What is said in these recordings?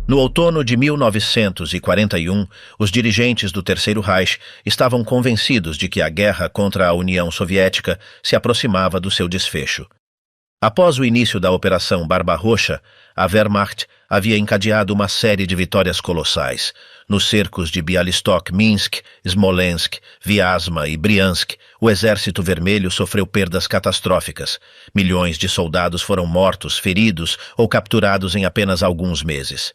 No outono de 1941, os dirigentes do Terceiro Reich estavam convencidos de que a guerra contra a União Soviética se aproximava do seu desfecho. Após o início da Operação Barbarroxa, a Wehrmacht havia encadeado uma série de vitórias colossais. Nos cercos de Bialystok, Minsk, Smolensk, Vyazma e Briansk, o Exército Vermelho sofreu perdas catastróficas. Milhões de soldados foram mortos, feridos ou capturados em apenas alguns meses.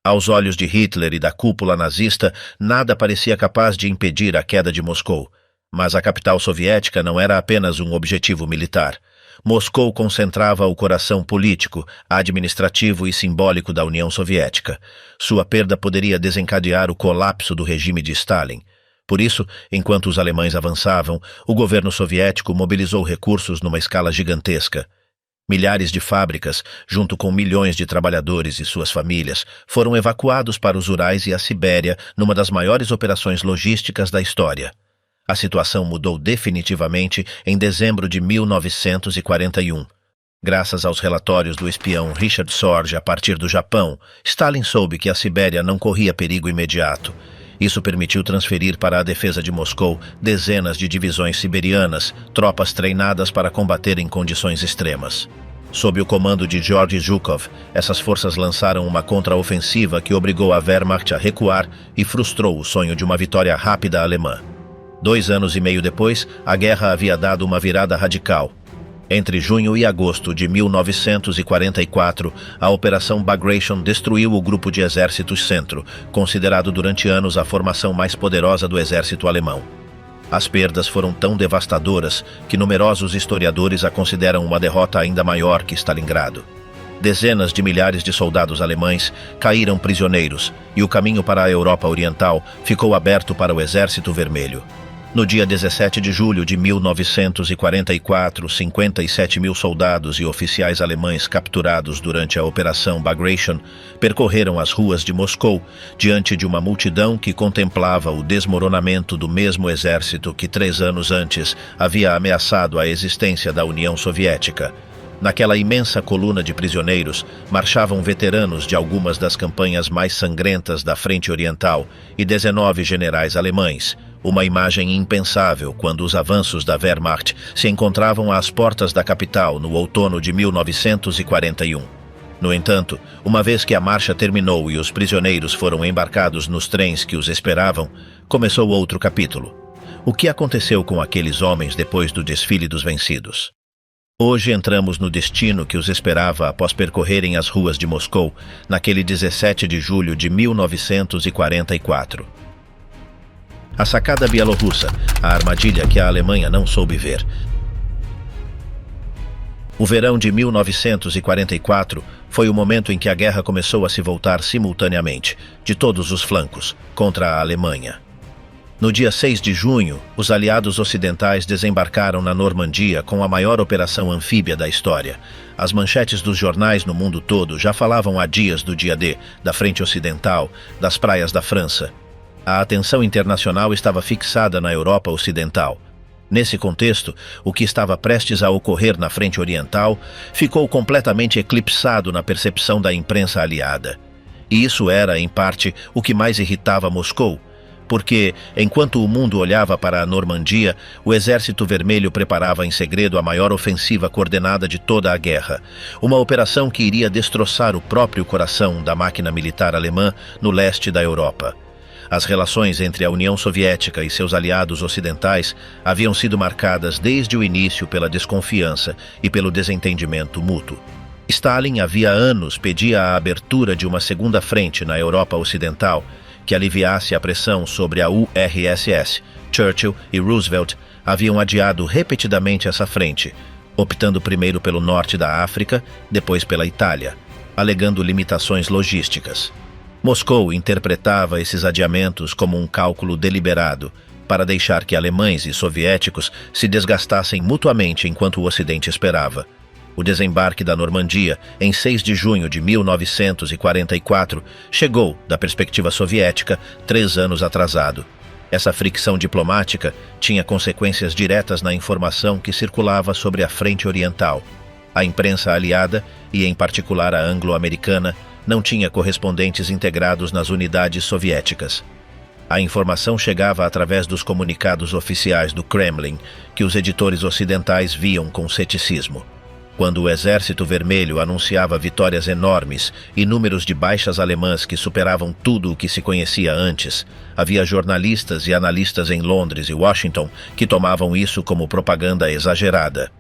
Aos olhos de Hitler e da cúpula nazista, nada parecia capaz de impedir a queda de Moscou. Mas a capital soviética não era apenas um objetivo militar. Moscou concentrava o coração político, administrativo e simbólico da União Soviética. Sua perda poderia desencadear o colapso do regime de Stalin. Por isso, enquanto os alemães avançavam, o governo soviético mobilizou recursos numa escala gigantesca. Milhares de fábricas, junto com milhões de trabalhadores e suas famílias, foram evacuados para os Urais e a Sibéria numa das maiores operações logísticas da história. A situação mudou definitivamente em dezembro de 1941. Graças aos relatórios do espião Richard Sorge a partir do Japão, Stalin soube que a Sibéria não corria perigo imediato. Isso permitiu transferir para a defesa de Moscou dezenas de divisões siberianas, tropas treinadas para combater em condições extremas. Sob o comando de Georgy Zhukov, essas forças lançaram uma contraofensiva que obrigou a Wehrmacht a recuar e frustrou o sonho de uma vitória rápida alemã. 2 anos e meio depois, a guerra havia dado uma virada radical. Entre junho e agosto de 1944, a Operação Bagration destruiu o Grupo de Exércitos Centro, considerado durante anos a formação mais poderosa do exército alemão. As perdas foram tão devastadoras que numerosos historiadores a consideram uma derrota ainda maior que Stalingrado. Dezenas de milhares de soldados alemães caíram prisioneiros e o caminho para a Europa Oriental ficou aberto para o Exército Vermelho. No dia 17 de julho de 1944, 57 mil soldados e oficiais alemães capturados durante a Operação Bagration percorreram as ruas de Moscou diante de uma multidão que contemplava o desmoronamento do mesmo exército que 3 anos antes havia ameaçado a existência da União Soviética. Naquela imensa coluna de prisioneiros, marchavam veteranos de algumas das campanhas mais sangrentas da Frente Oriental e 19 generais alemães, uma imagem impensável quando os avanços da Wehrmacht se encontravam às portas da capital no outono de 1941. No entanto, uma vez que a marcha terminou e os prisioneiros foram embarcados nos trens que os esperavam, começou outro capítulo. O que aconteceu com aqueles homens depois do desfile dos vencidos? Hoje entramos no destino que os esperava após percorrerem as ruas de Moscou, naquele 17 de julho de 1944. A sacada bielorrussa, a armadilha que a Alemanha não soube ver. O verão de 1944 foi o momento em que a guerra começou a se voltar simultaneamente, de todos os flancos, contra a Alemanha. No dia 6 de junho, os aliados ocidentais desembarcaram na Normandia com a maior operação anfíbia da história. As manchetes dos jornais no mundo todo já falavam há dias do dia D, da frente ocidental, das praias da França. A atenção internacional estava fixada na Europa Ocidental. Nesse contexto, o que estava prestes a ocorrer na frente oriental ficou completamente eclipsado na percepção da imprensa aliada. E isso era, em parte, o que mais irritava Moscou, porque, enquanto o mundo olhava para a Normandia, o Exército Vermelho preparava em segredo a maior ofensiva coordenada de toda a guerra, uma operação que iria destroçar o próprio coração da máquina militar alemã no leste da Europa. As relações entre a União Soviética e seus aliados ocidentais haviam sido marcadas desde o início pela desconfiança e pelo desentendimento mútuo. Stalin havia anos pedia a abertura de uma segunda frente na Europa Ocidental, que aliviasse a pressão sobre a URSS. Churchill e Roosevelt haviam adiado repetidamente essa frente, optando primeiro pelo norte da África, depois pela Itália, alegando limitações logísticas. Moscou interpretava esses adiamentos como um cálculo deliberado para deixar que alemães e soviéticos se desgastassem mutuamente enquanto o Ocidente esperava. O desembarque da Normandia, em 6 de junho de 1944, chegou, da perspectiva soviética, 3 anos atrasado. Essa fricção diplomática tinha consequências diretas na informação que circulava sobre a frente oriental. A imprensa aliada, e em particular a anglo-americana, não tinha correspondentes integrados nas unidades soviéticas. A informação chegava através dos comunicados oficiais do Kremlin, que os editores ocidentais viam com ceticismo. Quando o Exército Vermelho anunciava vitórias enormes e números de baixas alemãs que superavam tudo o que se conhecia antes, havia jornalistas e analistas em Londres e Washington que tomavam isso como propaganda exagerada.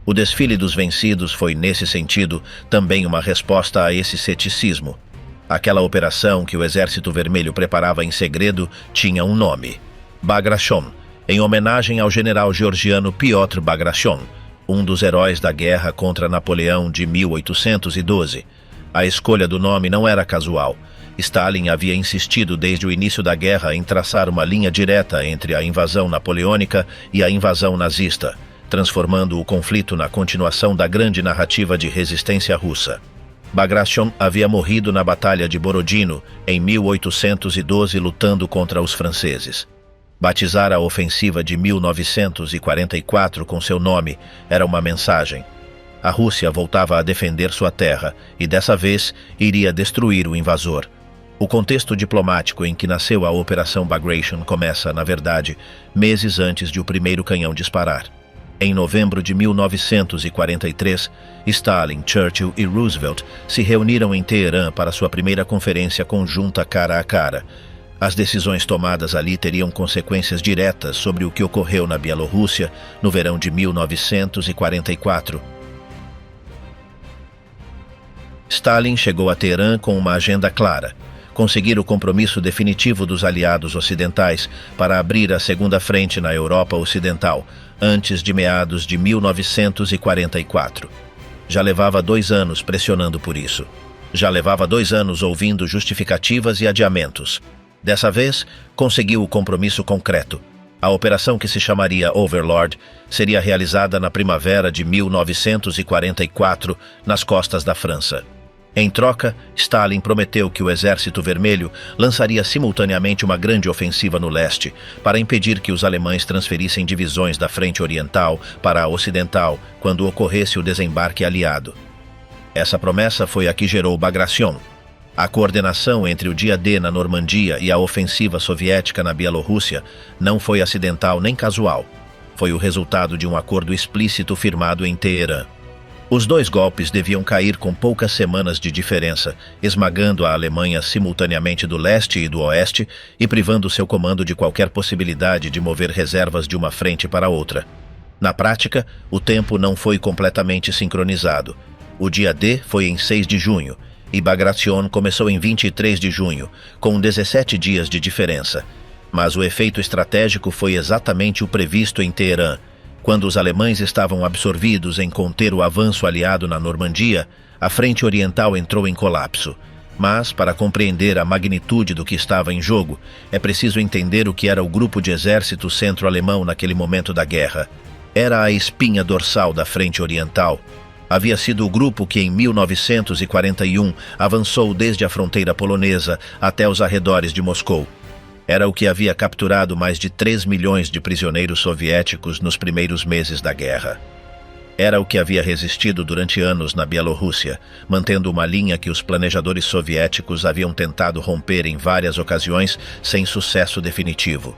O desfile dos vencidos foi, nesse sentido, também uma resposta a esse ceticismo. Aquela operação que o Exército Vermelho preparava em segredo tinha um nome: Bagration, em homenagem ao general georgiano Piotr Bagration, um dos heróis da guerra contra Napoleão de 1812. A escolha do nome não era casual. Stalin havia insistido desde o início da guerra em traçar uma linha direta entre a invasão napoleônica e a invasão nazista, transformando o conflito na continuação da grande narrativa de resistência russa. Bagration havia morrido na Batalha de Borodino em 1812 lutando contra os franceses. Batizar a ofensiva de 1944 com seu nome era uma mensagem. A Rússia voltava a defender sua terra e, dessa vez, iria destruir o invasor. O contexto diplomático em que nasceu a Operação Bagration começa, na verdade, meses antes de o primeiro canhão disparar. Em novembro de 1943, Stalin, Churchill e Roosevelt se reuniram em Teherã para sua primeira conferência conjunta cara a cara. As decisões tomadas ali teriam consequências diretas sobre o que ocorreu na Bielorrússia no verão de 1944. Stalin chegou a Teherã com uma agenda clara: conseguir o compromisso definitivo dos aliados ocidentais para abrir a segunda frente na Europa Ocidental, antes de meados de 1944. Já levava 2 anos pressionando por isso. Já levava 2 anos ouvindo justificativas e adiamentos. Dessa vez, conseguiu o compromisso concreto. A operação, que se chamaria Overlord, seria realizada na primavera de 1944, nas costas da França. Em troca, Stalin prometeu que o Exército Vermelho lançaria simultaneamente uma grande ofensiva no leste, para impedir que os alemães transferissem divisões da frente oriental para a ocidental quando ocorresse o desembarque aliado. Essa promessa foi a que gerou Bagration. A coordenação entre o dia D na Normandia e a ofensiva soviética na Bielorrússia não foi acidental nem casual. Foi o resultado de um acordo explícito firmado em Teherã. Os 2 golpes deviam cair com poucas semanas de diferença, esmagando a Alemanha simultaneamente do leste e do oeste e privando seu comando de qualquer possibilidade de mover reservas de uma frente para outra. Na prática, o tempo não foi completamente sincronizado. O dia D foi em 6 de junho, e Bagration começou em 23 de junho, com 17 dias de diferença. Mas o efeito estratégico foi exatamente o previsto em Teherã. Quando os alemães estavam absorvidos em conter o avanço aliado na Normandia, a frente oriental entrou em colapso. Mas, para compreender a magnitude do que estava em jogo, é preciso entender o que era o grupo de exército centro-alemão naquele momento da guerra. Era a espinha dorsal da frente oriental. Havia sido o grupo que, em 1941, avançou desde a fronteira polonesa até os arredores de Moscou. Era o que havia capturado mais de 3 milhões de prisioneiros soviéticos nos primeiros meses da guerra. Era o que havia resistido durante anos na Bielorrússia, mantendo uma linha que os planejadores soviéticos haviam tentado romper em várias ocasiões sem sucesso definitivo.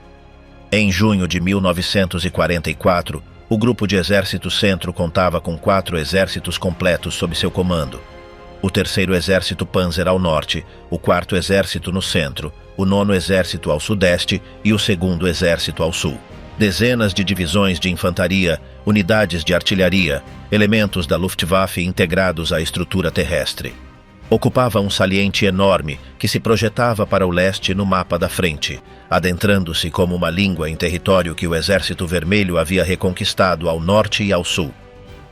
Em junho de 1944, o grupo de exército centro contava com 4 exércitos completos sob seu comando. O 3º Exército Panzer ao norte, o 4º Exército no centro, o 9º Exército ao sudeste e o 2º Exército ao sul. Dezenas de divisões de infantaria, unidades de artilharia, elementos da Luftwaffe integrados à estrutura terrestre. Ocupava um saliente enorme que se projetava para o leste no mapa da frente, adentrando-se como uma língua em território que o Exército Vermelho havia reconquistado ao norte e ao sul.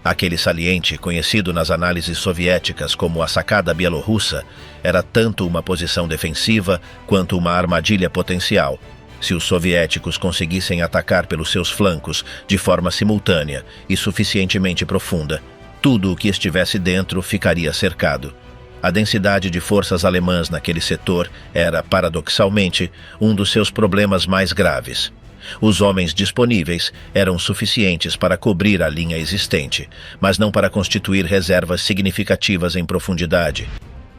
Aquele saliente, conhecido nas análises soviéticas como a Sacada Bielorrussa, era tanto uma posição defensiva quanto uma armadilha potencial. Se os soviéticos conseguissem atacar pelos seus flancos de forma simultânea e suficientemente profunda, tudo o que estivesse dentro ficaria cercado. A densidade de forças alemãs naquele setor era, paradoxalmente, um dos seus problemas mais graves. Os homens disponíveis eram suficientes para cobrir a linha existente, mas não para constituir reservas significativas em profundidade.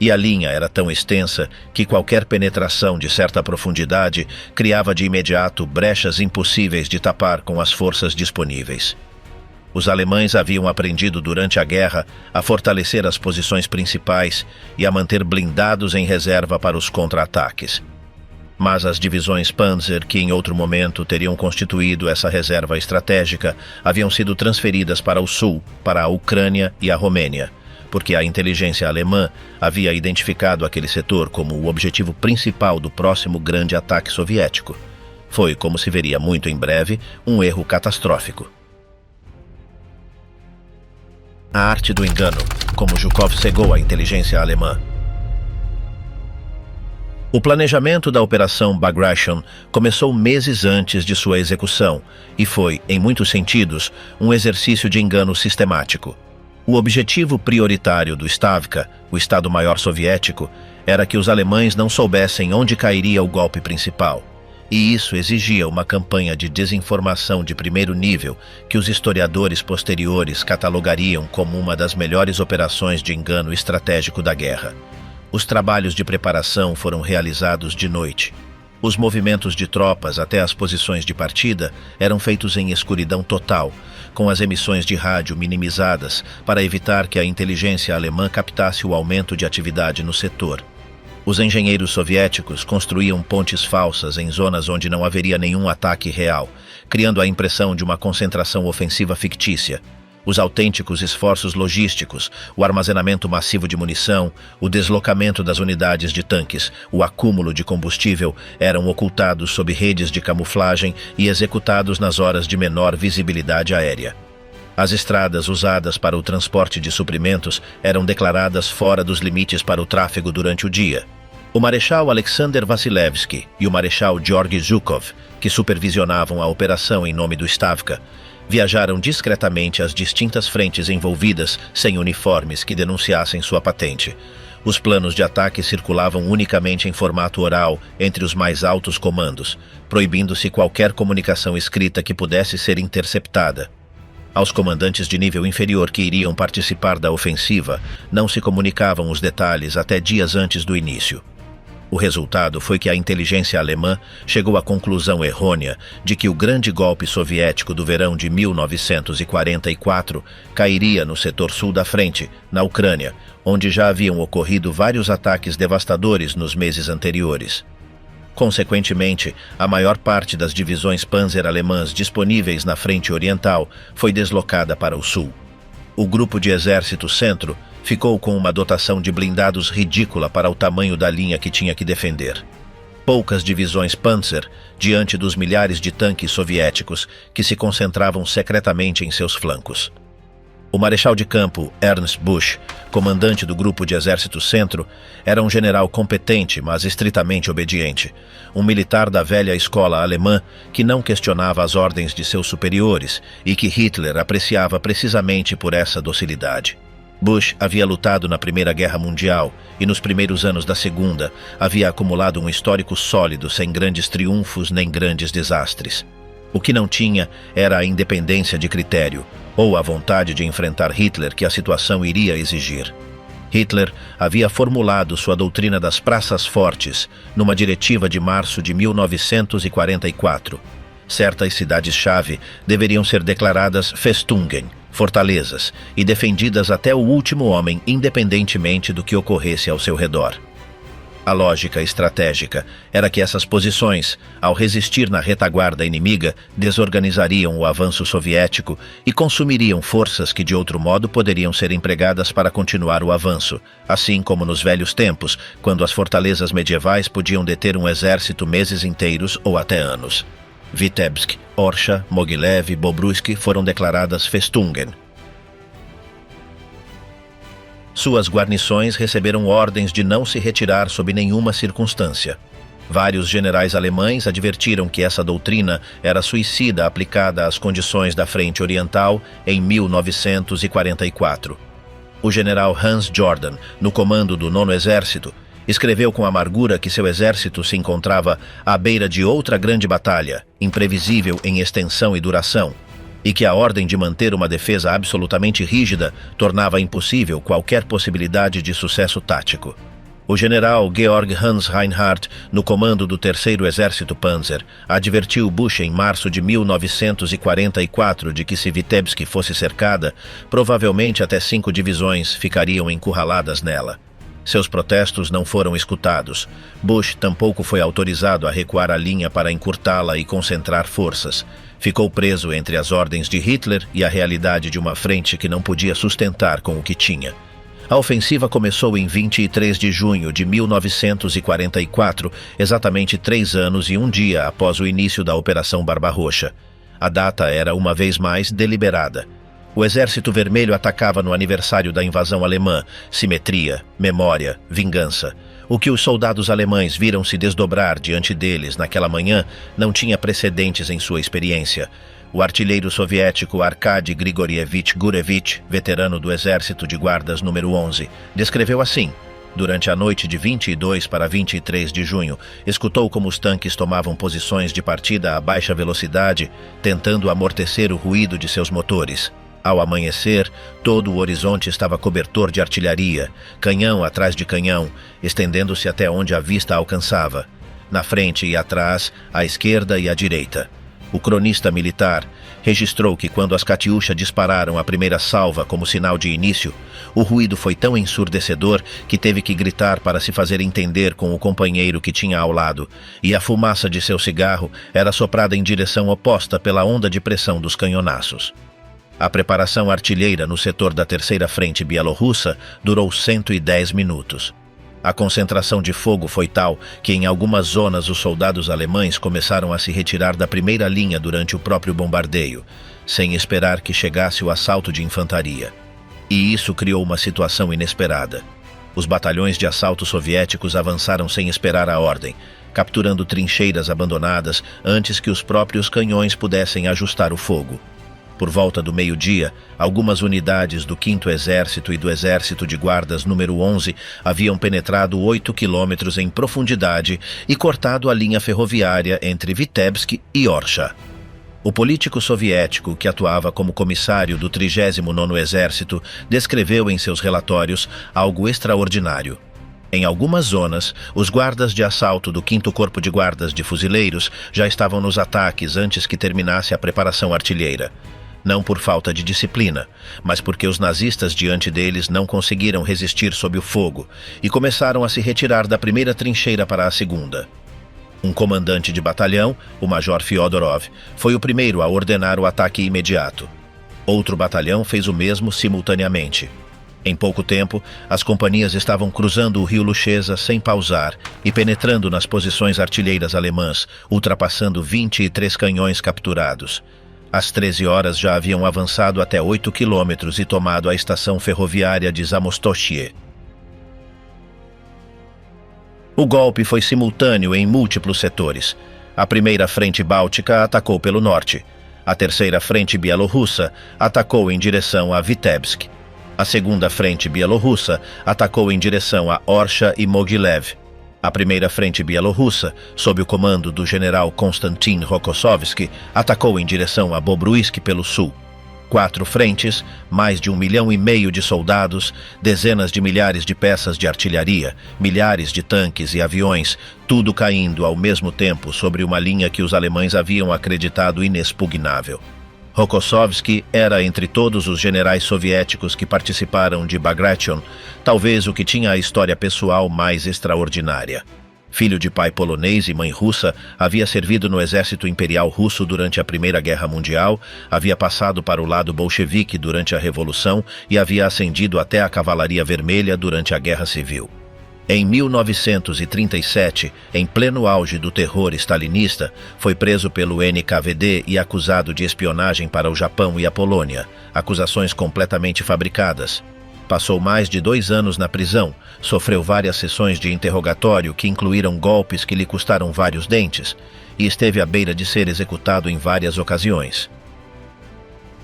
e a linha era tão extensa que qualquer penetração de certa profundidade criava de imediato brechas impossíveis de tapar com as forças disponíveis. Os alemães haviam aprendido durante a guerra a fortalecer as posições principais e a manter blindados em reserva para os contra-ataques. Mas as divisões Panzer, que em outro momento teriam constituído essa reserva estratégica, haviam sido transferidas para o sul, para a Ucrânia e a Romênia, porque a inteligência alemã havia identificado aquele setor como o objetivo principal do próximo grande ataque soviético. Foi, como se veria muito em breve, um erro catastrófico. A arte do engano, como Zhukov cegou a inteligência alemã. O planejamento da Operação Bagration começou meses antes de sua execução e foi, em muitos sentidos, um exercício de engano sistemático. O objetivo prioritário do Stavka, o Estado-Maior soviético, era que os alemães não soubessem onde cairia o golpe principal. E isso exigia uma campanha de desinformação de primeiro nível que os historiadores posteriores catalogariam como uma das melhores operações de engano estratégico da guerra. Os trabalhos de preparação foram realizados de noite. Os movimentos de tropas até as posições de partida eram feitos em escuridão total, com as emissões de rádio minimizadas para evitar que a inteligência alemã captasse o aumento de atividade no setor. Os engenheiros soviéticos construíam pontes falsas em zonas onde não haveria nenhum ataque real, criando a impressão de uma concentração ofensiva fictícia. Os autênticos esforços logísticos, o armazenamento massivo de munição, o deslocamento das unidades de tanques, o acúmulo de combustível eram ocultados sob redes de camuflagem e executados nas horas de menor visibilidade aérea. As estradas usadas para o transporte de suprimentos eram declaradas fora dos limites para o tráfego durante o dia. O marechal Alexander Vassilevsky e o marechal Georgy Zhukov, que supervisionavam a operação em nome do Stavka, viajaram discretamente às distintas frentes envolvidas sem uniformes que denunciassem sua patente. Os planos de ataque circulavam unicamente em formato oral entre os mais altos comandos, proibindo-se qualquer comunicação escrita que pudesse ser interceptada. Aos comandantes de nível inferior que iriam participar da ofensiva, não se comunicavam os detalhes até dias antes do início. O resultado foi que a inteligência alemã chegou à conclusão errônea de que o grande golpe soviético do verão de 1944 cairia no setor sul da frente, na Ucrânia, onde já haviam ocorrido vários ataques devastadores nos meses anteriores. Consequentemente, a maior parte das divisões Panzer alemãs disponíveis na frente oriental foi deslocada para o sul. O grupo de exército centro ficou com uma dotação de blindados ridícula para o tamanho da linha que tinha que defender. Poucas divisões Panzer diante dos milhares de tanques soviéticos que se concentravam secretamente em seus flancos. O marechal de campo Ernst Busch, comandante do grupo de exército centro, era um general competente, mas estritamente obediente. Um militar da velha escola alemã que não questionava as ordens de seus superiores e que Hitler apreciava precisamente por essa docilidade. Busch havia lutado na Primeira Guerra Mundial e nos primeiros anos da Segunda havia acumulado um histórico sólido sem grandes triunfos nem grandes desastres. O que não tinha era a independência de critério, ou a vontade de enfrentar Hitler que a situação iria exigir. Hitler havia formulado sua doutrina das praças fortes numa diretiva de março de 1944. Certas cidades-chave deveriam ser declaradas Festungen, fortalezas, e defendidas até o último homem, independentemente do que ocorresse ao seu redor. A lógica estratégica era que essas posições, ao resistir na retaguarda inimiga, desorganizariam o avanço soviético e consumiriam forças que de outro modo poderiam ser empregadas para continuar o avanço, assim como nos velhos tempos, quando as fortalezas medievais podiam deter um exército meses inteiros ou até anos. Vitebsk, Orsha, Mogilev e Bobruisk foram declaradas Festungen. Suas guarnições receberam ordens de não se retirar sob nenhuma circunstância. Vários generais alemães advertiram que essa doutrina era suicida aplicada às condições da Frente Oriental em 1944. O general Hans Jordan, no comando do 9º Exército, escreveu com amargura que seu exército se encontrava à beira de outra grande batalha, imprevisível em extensão e duração, e que a ordem de manter uma defesa absolutamente rígida tornava impossível qualquer possibilidade de sucesso tático. O general Georg Hans Reinhardt, no comando do Terceiro Exército Panzer, advertiu Busch em março de 1944 de que se Vitebsk fosse cercada, provavelmente até 5 divisões ficariam encurraladas nela. Seus protestos não foram escutados. Busch tampouco foi autorizado a recuar a linha para encurtá-la e concentrar forças. Ficou preso entre as ordens de Hitler e a realidade de uma frente que não podia sustentar com o que tinha. A ofensiva começou em 23 de junho de 1944, exatamente 3 anos e 1 dia após o início da Operação Barbarroxa. A data era, uma vez mais, deliberada. O Exército Vermelho atacava no aniversário da invasão alemã, simetria, memória, vingança. O que os soldados alemães viram se desdobrar diante deles naquela manhã não tinha precedentes em sua experiência. O artilheiro soviético Arkady Grigorievich Gurevich, veterano do Exército de Guardas número 11, descreveu assim: durante a noite de 22 para 23 de junho, escutou como os tanques tomavam posições de partida a baixa velocidade, tentando amortecer o ruído de seus motores. Ao amanhecer, todo o horizonte estava cobertor de artilharia, canhão atrás de canhão, estendendo-se até onde a vista alcançava. Na frente e atrás, à esquerda e à direita. O cronista militar registrou que quando as Katyusha dispararam a primeira salva como sinal de início, o ruído foi tão ensurdecedor que teve que gritar para se fazer entender com o companheiro que tinha ao lado, e a fumaça de seu cigarro era soprada em direção oposta pela onda de pressão dos canhonaços. A preparação artilheira no setor da Terceira Frente Bielorrussa durou 110 minutos. A concentração de fogo foi tal que em algumas zonas os soldados alemães começaram a se retirar da primeira linha durante o próprio bombardeio, sem esperar que chegasse o assalto de infantaria. E isso criou uma situação inesperada. Os batalhões de assalto soviéticos avançaram sem esperar a ordem, capturando trincheiras abandonadas antes que os próprios canhões pudessem ajustar o fogo. Por volta do meio-dia, algumas unidades do 5º Exército e do Exército de Guardas número 11 haviam penetrado 8 quilômetros em profundidade e cortado a linha ferroviária entre Vitebsk e Orsha. O político soviético, que atuava como comissário do 39º Exército, descreveu em seus relatórios algo extraordinário. Em algumas zonas, os guardas de assalto do 5º Corpo de Guardas de Fuzileiros já estavam nos ataques antes que terminasse a preparação artilheira. Não por falta de disciplina, mas porque os nazistas diante deles não conseguiram resistir sob o fogo e começaram a se retirar da primeira trincheira para a segunda. Um comandante de batalhão, o Major Fyodorov, foi o primeiro a ordenar o ataque imediato. Outro batalhão fez o mesmo simultaneamente. Em pouco tempo, as companhias estavam cruzando o rio Luchesa sem pausar e penetrando nas posições artilheiras alemãs, ultrapassando 23 canhões capturados. Às 13 horas já haviam avançado até 8 quilômetros e tomado a estação ferroviária de Zamostochie. O golpe foi simultâneo em múltiplos setores. A primeira frente báltica atacou pelo norte. A terceira frente bielorrussa atacou em direção a Vitebsk. A segunda frente bielorrussa atacou em direção a Orsha e Mogilev. A primeira frente bielorrussa, sob o comando do general Konstantin Rokossovski, atacou em direção a Bobruisk pelo sul. 4 frentes, mais de 1,5 milhão de soldados, dezenas de milhares de peças de artilharia, milhares de tanques e aviões, tudo caindo ao mesmo tempo sobre uma linha que os alemães haviam acreditado inexpugnável. Rokossovski era, entre todos os generais soviéticos que participaram de Bagration, talvez o que tinha a história pessoal mais extraordinária. Filho de pai polonês e mãe russa, havia servido no exército imperial russo durante a Primeira Guerra Mundial, havia passado para o lado bolchevique durante a Revolução e havia ascendido até a Cavalaria Vermelha durante a Guerra Civil. Em 1937, em pleno auge do terror stalinista, foi preso pelo NKVD e acusado de espionagem para o Japão e a Polônia, acusações completamente fabricadas. Passou mais de 2 anos na prisão, sofreu várias sessões de interrogatório que incluíram golpes que lhe custaram vários dentes e esteve à beira de ser executado em várias ocasiões.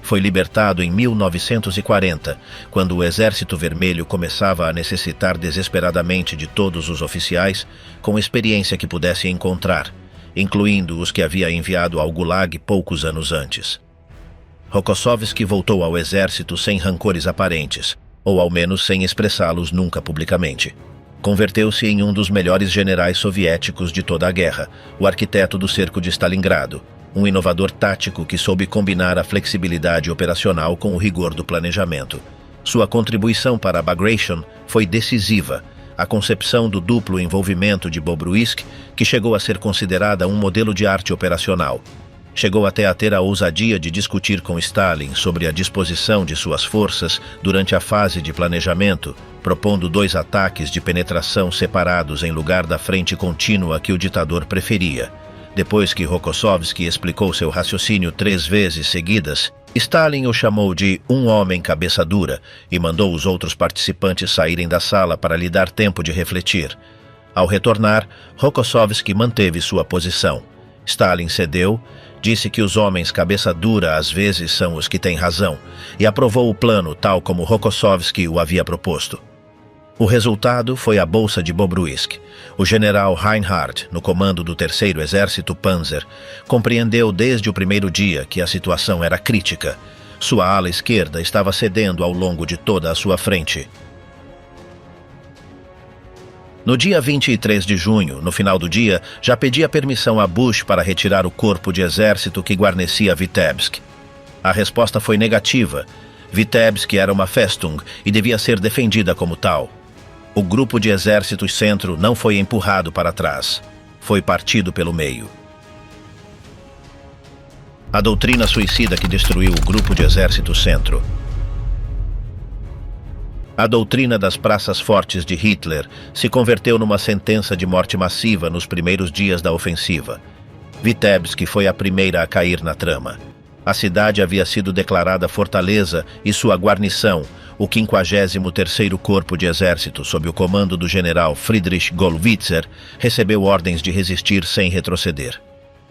Foi libertado em 1940, quando o Exército Vermelho começava a necessitar desesperadamente de todos os oficiais com experiência que pudesse encontrar, incluindo os que havia enviado ao Gulag poucos anos antes. Rokossovski voltou ao exército sem rancores aparentes, ou ao menos sem expressá-los nunca publicamente. Converteu-se em um dos melhores generais soviéticos de toda a guerra, o arquiteto do cerco de Stalingrado, um inovador tático que soube combinar a flexibilidade operacional com o rigor do planejamento. Sua contribuição para Bagration foi decisiva. A concepção do duplo envolvimento de Bobruisk, que chegou a ser considerada um modelo de arte operacional. Chegou até a ter a ousadia de discutir com Stalin sobre a disposição de suas forças durante a fase de planejamento, propondo 2 ataques de penetração separados em lugar da frente contínua que o ditador preferia. Depois que Rokossovski explicou seu raciocínio 3 vezes seguidas, Stalin o chamou de um homem cabeça dura e mandou os outros participantes saírem da sala para lhe dar tempo de refletir. Ao retornar, Rokossovski manteve sua posição. Stalin cedeu, disse que os homens cabeça dura às vezes são os que têm razão, e aprovou o plano tal como Rokossovski o havia proposto. O resultado foi a Bolsa de Bobruisk. O general Reinhardt, no comando do 3º Exército Panzer, compreendeu desde o primeiro dia que a situação era crítica. Sua ala esquerda estava cedendo ao longo de toda a sua frente. No dia 23 de junho, no final do dia, já pedia permissão a Bush para retirar o corpo de exército que guarnecia Vitebsk. A resposta foi negativa. Vitebsk era uma Festung e devia ser defendida como tal. O grupo de exércitos centro não foi empurrado para trás. Foi partido pelo meio. A doutrina suicida que destruiu o grupo de exército centro. A doutrina das praças fortes de Hitler se converteu numa sentença de morte massiva nos primeiros dias da ofensiva. Vitebsk foi a primeira a cair na trama. A cidade havia sido declarada fortaleza e sua guarnição, o 53º Corpo de Exército, sob o comando do general Friedrich Gollwitzer, recebeu ordens de resistir sem retroceder.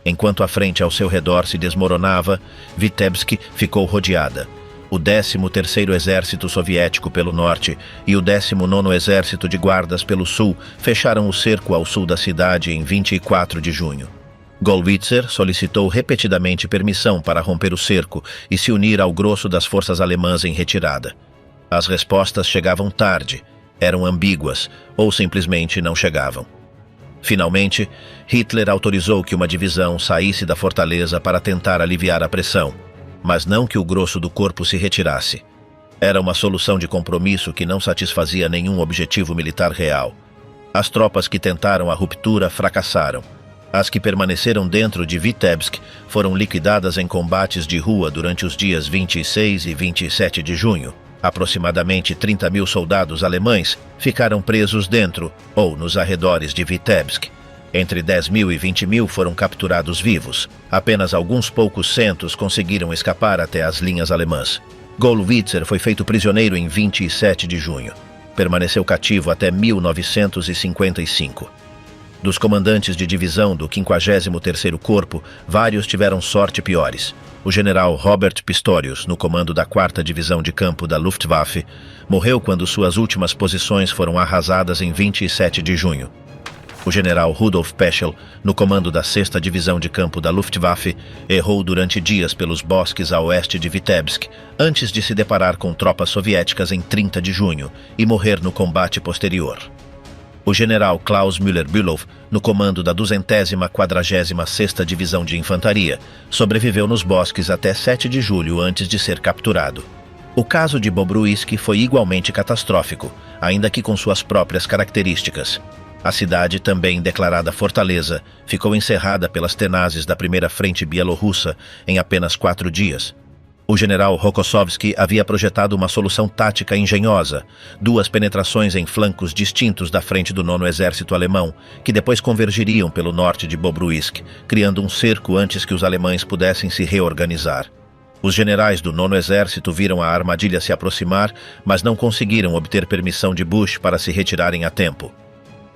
Enquanto a frente ao seu redor se desmoronava, Vitebsk ficou rodeada. O 13º Exército Soviético pelo norte e o 19º Exército de Guardas pelo sul fecharam o cerco ao sul da cidade em 24 de junho. Gollwitzer solicitou repetidamente permissão para romper o cerco e se unir ao grosso das forças alemãs em retirada. As respostas chegavam tarde, eram ambíguas ou simplesmente não chegavam. Finalmente, Hitler autorizou que uma divisão saísse da fortaleza para tentar aliviar a pressão, mas não que o grosso do corpo se retirasse. Era uma solução de compromisso que não satisfazia nenhum objetivo militar real. As tropas que tentaram a ruptura fracassaram. As que permaneceram dentro de Vitebsk foram liquidadas em combates de rua durante os dias 26 e 27 de junho. Aproximadamente 30.000 soldados alemães ficaram presos dentro ou nos arredores de Vitebsk. Entre 10.000 e 20.000 foram capturados vivos. Apenas alguns poucos centos conseguiram escapar até as linhas alemãs. Gollwitzer foi feito prisioneiro em 27 de junho. Permaneceu cativo até 1955. Dos comandantes de divisão do 53º Corpo, vários tiveram sorte piores. O general Robert Pistorius, no comando da 4ª Divisão de Campo da Luftwaffe, morreu quando suas últimas posições foram arrasadas em 27 de junho. O general Rudolf Peschel, no comando da 6ª Divisão de Campo da Luftwaffe, errou durante dias pelos bosques a oeste de Vitebsk, antes de se deparar com tropas soviéticas em 30 de junho e morrer no combate posterior. O general Klaus Müller-Bülow, no comando da 246ª Divisão de Infantaria, sobreviveu nos bosques até 7 de julho antes de ser capturado. O caso de Bobruisk foi igualmente catastrófico, ainda que com suas próprias características. A cidade, também declarada fortaleza, ficou encerrada pelas tenazes da Primeira Frente Bielorrussa em apenas 4 dias. O general Rokossovski havia projetado uma solução tática engenhosa, 2 penetrações em flancos distintos da frente do 9º Exército Alemão, que depois convergiriam pelo norte de Bobruisk, criando um cerco antes que os alemães pudessem se reorganizar. Os generais do 9º Exército viram a armadilha se aproximar, mas não conseguiram obter permissão de Bush para se retirarem a tempo.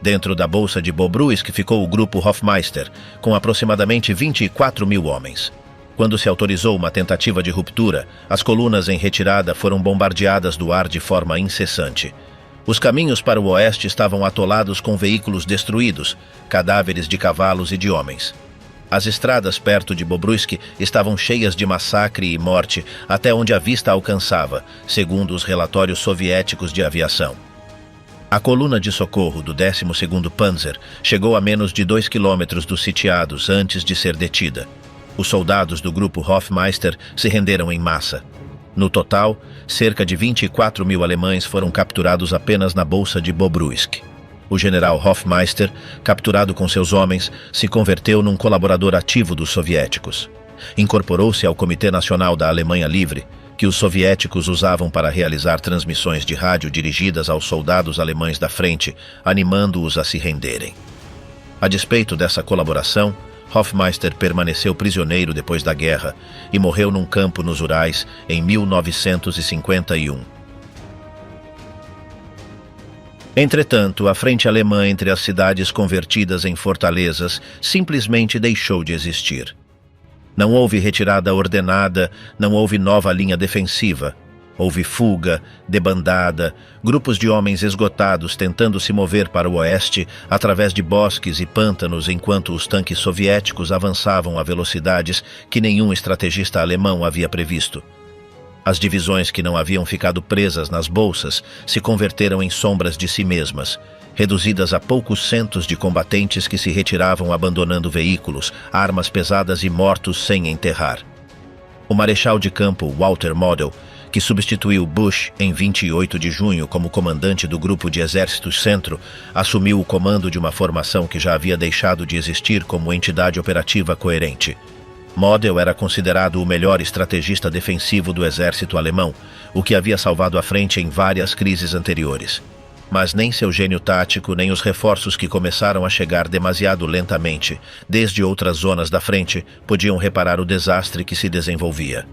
Dentro da Bolsa de Bobruisk ficou o grupo Hofmeister, com aproximadamente 24.000 homens. Quando se autorizou uma tentativa de ruptura, as colunas em retirada foram bombardeadas do ar de forma incessante. Os caminhos para o oeste estavam atolados com veículos destruídos, cadáveres de cavalos e de homens. As estradas perto de Bobruisk estavam cheias de massacre e morte até onde a vista alcançava, segundo os relatórios soviéticos de aviação. A coluna de socorro do 12º Panzer chegou a menos de 2 quilômetros dos sitiados antes de ser detida. Os soldados do grupo Hofmeister se renderam em massa. No total, cerca de 24 mil alemães foram capturados apenas na Bolsa de Bobruisk. O general Hofmeister, capturado com seus homens, se converteu num colaborador ativo dos soviéticos. Incorporou-se ao Comitê Nacional da Alemanha Livre, que os soviéticos usavam para realizar transmissões de rádio dirigidas aos soldados alemães da frente, animando-os a se renderem. A despeito dessa colaboração, Hofmeister permaneceu prisioneiro depois da guerra e morreu num campo nos Urais em 1951. Entretanto, a frente alemã entre as cidades convertidas em fortalezas simplesmente deixou de existir. Não houve retirada ordenada, não houve nova linha defensiva. Houve fuga, debandada, grupos de homens esgotados tentando se mover para o oeste através de bosques e pântanos enquanto os tanques soviéticos avançavam a velocidades que nenhum estrategista alemão havia previsto. As divisões que não haviam ficado presas nas bolsas se converteram em sombras de si mesmas, reduzidas a poucos centos de combatentes que se retiravam abandonando veículos, armas pesadas e mortos sem enterrar. O marechal de campo Walter Model, que substituiu Bush em 28 de junho como comandante do Grupo de Exércitos Centro, assumiu o comando de uma formação que já havia deixado de existir como entidade operativa coerente. Model era considerado o melhor estrategista defensivo do exército alemão, o que havia salvado a frente em várias crises anteriores. Mas nem seu gênio tático, nem os reforços que começaram a chegar demasiado lentamente, desde outras zonas da frente, podiam reparar o desastre que se desenvolvia.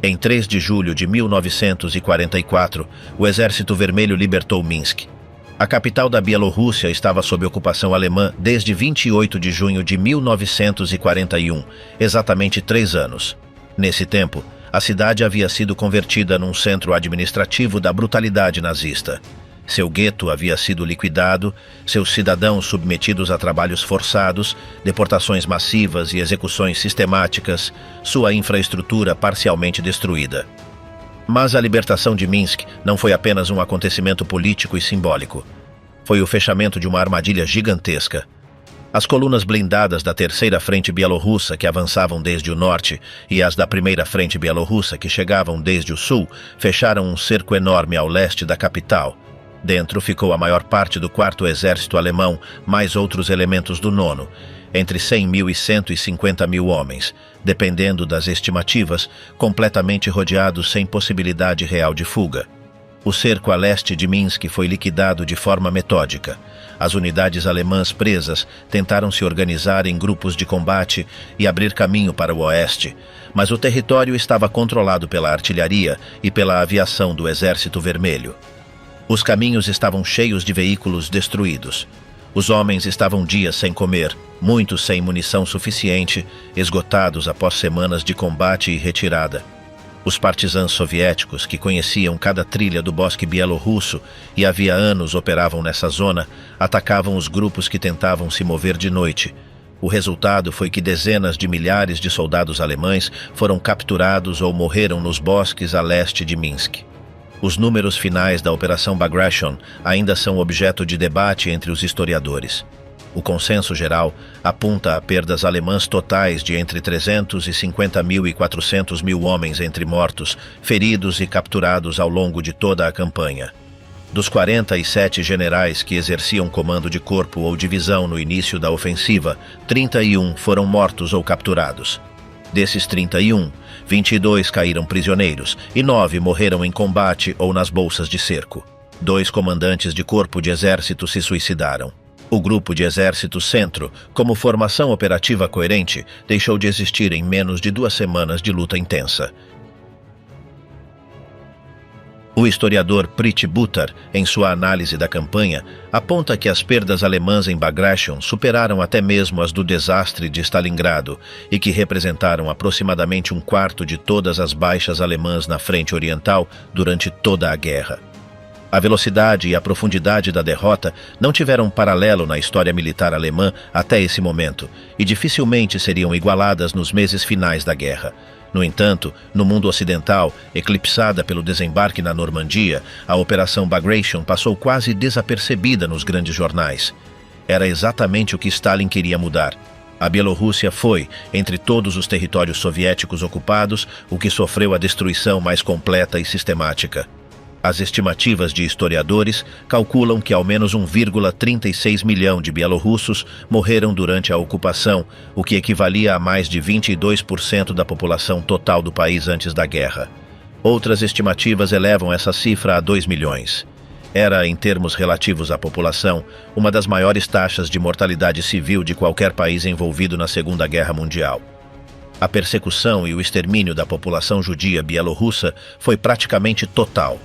Em 3 de julho de 1944, o Exército Vermelho libertou Minsk. A capital da Bielorrússia estava sob ocupação alemã desde 28 de junho de 1941, exatamente 3 anos. Nesse tempo, a cidade havia sido convertida num centro administrativo da brutalidade nazista. Seu gueto havia sido liquidado, seus cidadãos submetidos a trabalhos forçados, deportações massivas e execuções sistemáticas, sua infraestrutura parcialmente destruída. Mas a libertação de Minsk não foi apenas um acontecimento político e simbólico. Foi o fechamento de uma armadilha gigantesca. As colunas blindadas da Terceira Frente Bielorrussa, que avançavam desde o norte, e as da Primeira Frente Bielorrussa, que chegavam desde o sul, fecharam um cerco enorme ao leste da capital. Dentro ficou a maior parte do 4º Exército Alemão, mais outros elementos do 9º, entre 100 mil e 150 mil homens, dependendo das estimativas, completamente rodeados sem possibilidade real de fuga. O cerco a leste de Minsk foi liquidado de forma metódica. As unidades alemãs presas tentaram se organizar em grupos de combate e abrir caminho para o oeste, mas o território estava controlado pela artilharia e pela aviação do Exército Vermelho. Os caminhos estavam cheios de veículos destruídos. Os homens estavam dias sem comer, muitos sem munição suficiente, esgotados após semanas de combate e retirada. Os partisãs soviéticos, que conheciam cada trilha do bosque bielorrusso e havia anos operavam nessa zona, atacavam os grupos que tentavam se mover de noite. O resultado foi que dezenas de milhares de soldados alemães foram capturados ou morreram nos bosques a leste de Minsk. Os números finais da Operação Bagration ainda são objeto de debate entre os historiadores. O consenso geral aponta a perdas alemãs totais de entre 350 mil e 400 mil homens entre mortos, feridos e capturados ao longo de toda a campanha. Dos 47 generais que exerciam comando de corpo ou divisão no início da ofensiva, 31 foram mortos ou capturados. Desses 31, 22 caíram prisioneiros e 9 morreram em combate ou nas bolsas de cerco. 2 comandantes de corpo de exército se suicidaram. O Grupo de Exército Centro, como formação operativa coerente, deixou de existir em menos de 2 semanas de luta intensa. O historiador Priti Buttar, em sua análise da campanha, aponta que as perdas alemãs em Bagration superaram até mesmo as do desastre de Stalingrado e que representaram aproximadamente 1/4 de todas as baixas alemãs na frente oriental durante toda a guerra. A velocidade e a profundidade da derrota não tiveram paralelo na história militar alemã até esse momento e dificilmente seriam igualadas nos meses finais da guerra. No entanto, no mundo ocidental, eclipsada pelo desembarque na Normandia, a Operação Bagration passou quase desapercebida nos grandes jornais. Era exatamente o que Stalin queria mudar. A Bielorrússia foi, entre todos os territórios soviéticos ocupados, o que sofreu a destruição mais completa e sistemática. As estimativas de historiadores calculam que ao menos 1,36 milhão de bielorrussos morreram durante a ocupação, o que equivalia a mais de 22% da população total do país antes da guerra. Outras estimativas elevam essa cifra a 2 milhões. Era, em termos relativos à população, uma das maiores taxas de mortalidade civil de qualquer país envolvido na Segunda Guerra Mundial. A persecução e o extermínio da população judia bielorrussa foi praticamente total.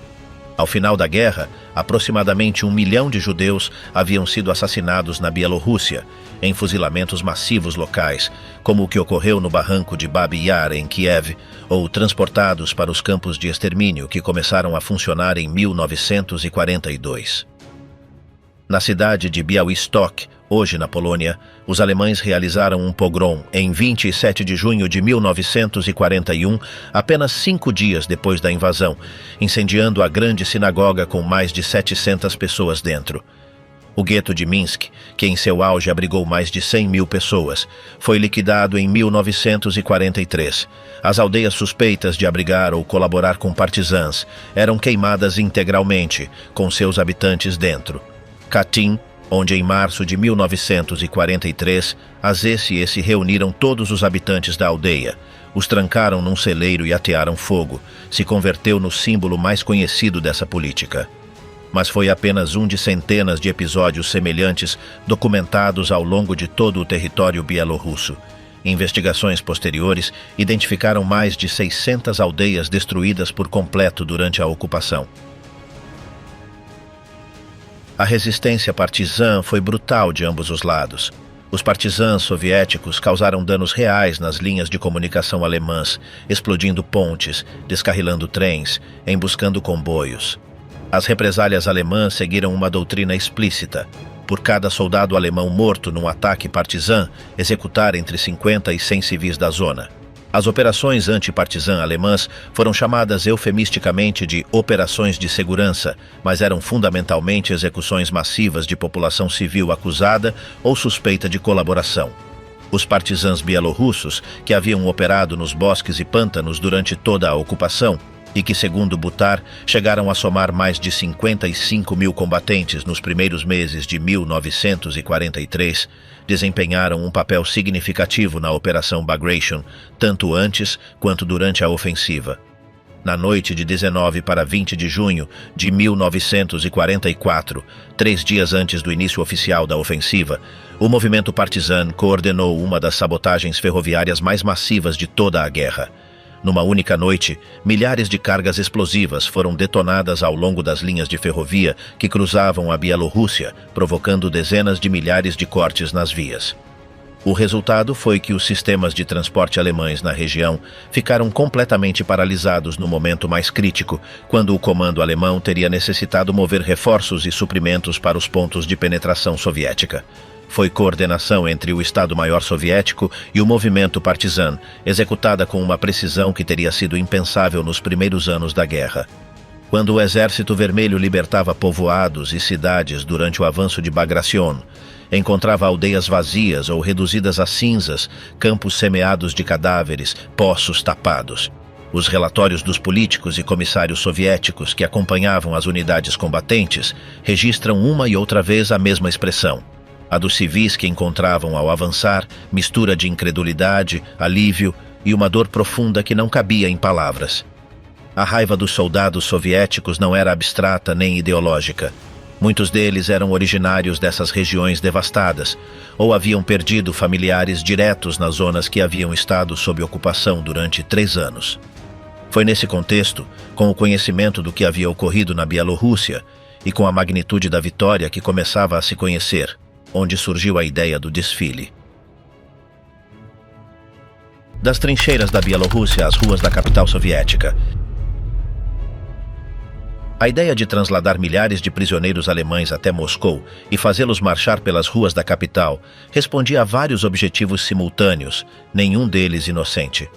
Ao final da guerra, aproximadamente 1 milhão de judeus haviam sido assassinados na Bielorrússia, em fuzilamentos massivos locais, como o que ocorreu no barranco de Babi Yar, em Kiev, ou transportados para os campos de extermínio que começaram a funcionar em 1942. Na cidade de Białystok, hoje na Polônia, os alemães realizaram um pogrom em 27 de junho de 1941, apenas 5 dias depois da invasão, incendiando a grande sinagoga com mais de 700 pessoas dentro. O gueto de Minsk, que em seu auge abrigou mais de 100 mil pessoas, foi liquidado em 1943. As aldeias suspeitas de abrigar ou colaborar com partisãs eram queimadas integralmente, com seus habitantes dentro. Katyn, onde em março de 1943, Azesse e se reuniram todos os habitantes da aldeia, os trancaram num celeiro e atearam fogo, se converteu no símbolo mais conhecido dessa política. Mas foi apenas um de centenas de episódios semelhantes documentados ao longo de todo o território bielorrusso. Investigações posteriores identificaram mais de 600 aldeias destruídas por completo durante a ocupação. A resistência partisã foi brutal de ambos os lados. Os partisãs soviéticos causaram danos reais nas linhas de comunicação alemãs, explodindo pontes, descarrilando trens, emboscando comboios. As represálias alemãs seguiram uma doutrina explícita. Por cada soldado alemão morto num ataque partisã, executar entre 50 e 100 civis da zona. As operações antipartisã alemãs foram chamadas eufemisticamente de operações de segurança, mas eram fundamentalmente execuções massivas de população civil acusada ou suspeita de colaboração. Os partisãs bielorrussos, que haviam operado nos bosques e pântanos durante toda a ocupação, e que, segundo Butar, chegaram a somar mais de 55 mil combatentes nos primeiros meses de 1943, desempenharam um papel significativo na Operação Bagration, tanto antes quanto durante a ofensiva. Na noite de 19 para 20 de junho de 1944, 3 dias antes do início oficial da ofensiva, o movimento partisã coordenou uma das sabotagens ferroviárias mais massivas de toda a guerra. Numa única noite, milhares de cargas explosivas foram detonadas ao longo das linhas de ferrovia que cruzavam a Bielorrússia, provocando dezenas de milhares de cortes nas vias. O resultado foi que os sistemas de transporte alemães na região ficaram completamente paralisados no momento mais crítico, quando o comando alemão teria necessitado mover reforços e suprimentos para os pontos de penetração soviética. Foi coordenação entre o Estado-Maior soviético e o movimento partisã, executada com uma precisão que teria sido impensável nos primeiros anos da guerra. Quando o Exército Vermelho libertava povoados e cidades durante o avanço de Bagration, encontrava aldeias vazias ou reduzidas a cinzas, campos semeados de cadáveres, poços tapados. Os relatórios dos políticos e comissários soviéticos que acompanhavam as unidades combatentes registram uma e outra vez a mesma expressão. A dos civis que encontravam ao avançar, mistura de incredulidade, alívio e uma dor profunda que não cabia em palavras. A raiva dos soldados soviéticos não era abstrata nem ideológica. Muitos deles eram originários dessas regiões devastadas, ou haviam perdido familiares diretos nas zonas que haviam estado sob ocupação durante 3 anos. Foi nesse contexto, com o conhecimento do que havia ocorrido na Bielorrússia e com a magnitude da vitória que começava a se conhecer, onde surgiu a ideia do desfile. Das trincheiras da Bielorrússia às ruas da capital soviética. A ideia de transladar milhares de prisioneiros alemães até Moscou e fazê-los marchar pelas ruas da capital respondia a vários objetivos simultâneos, nenhum deles inocente.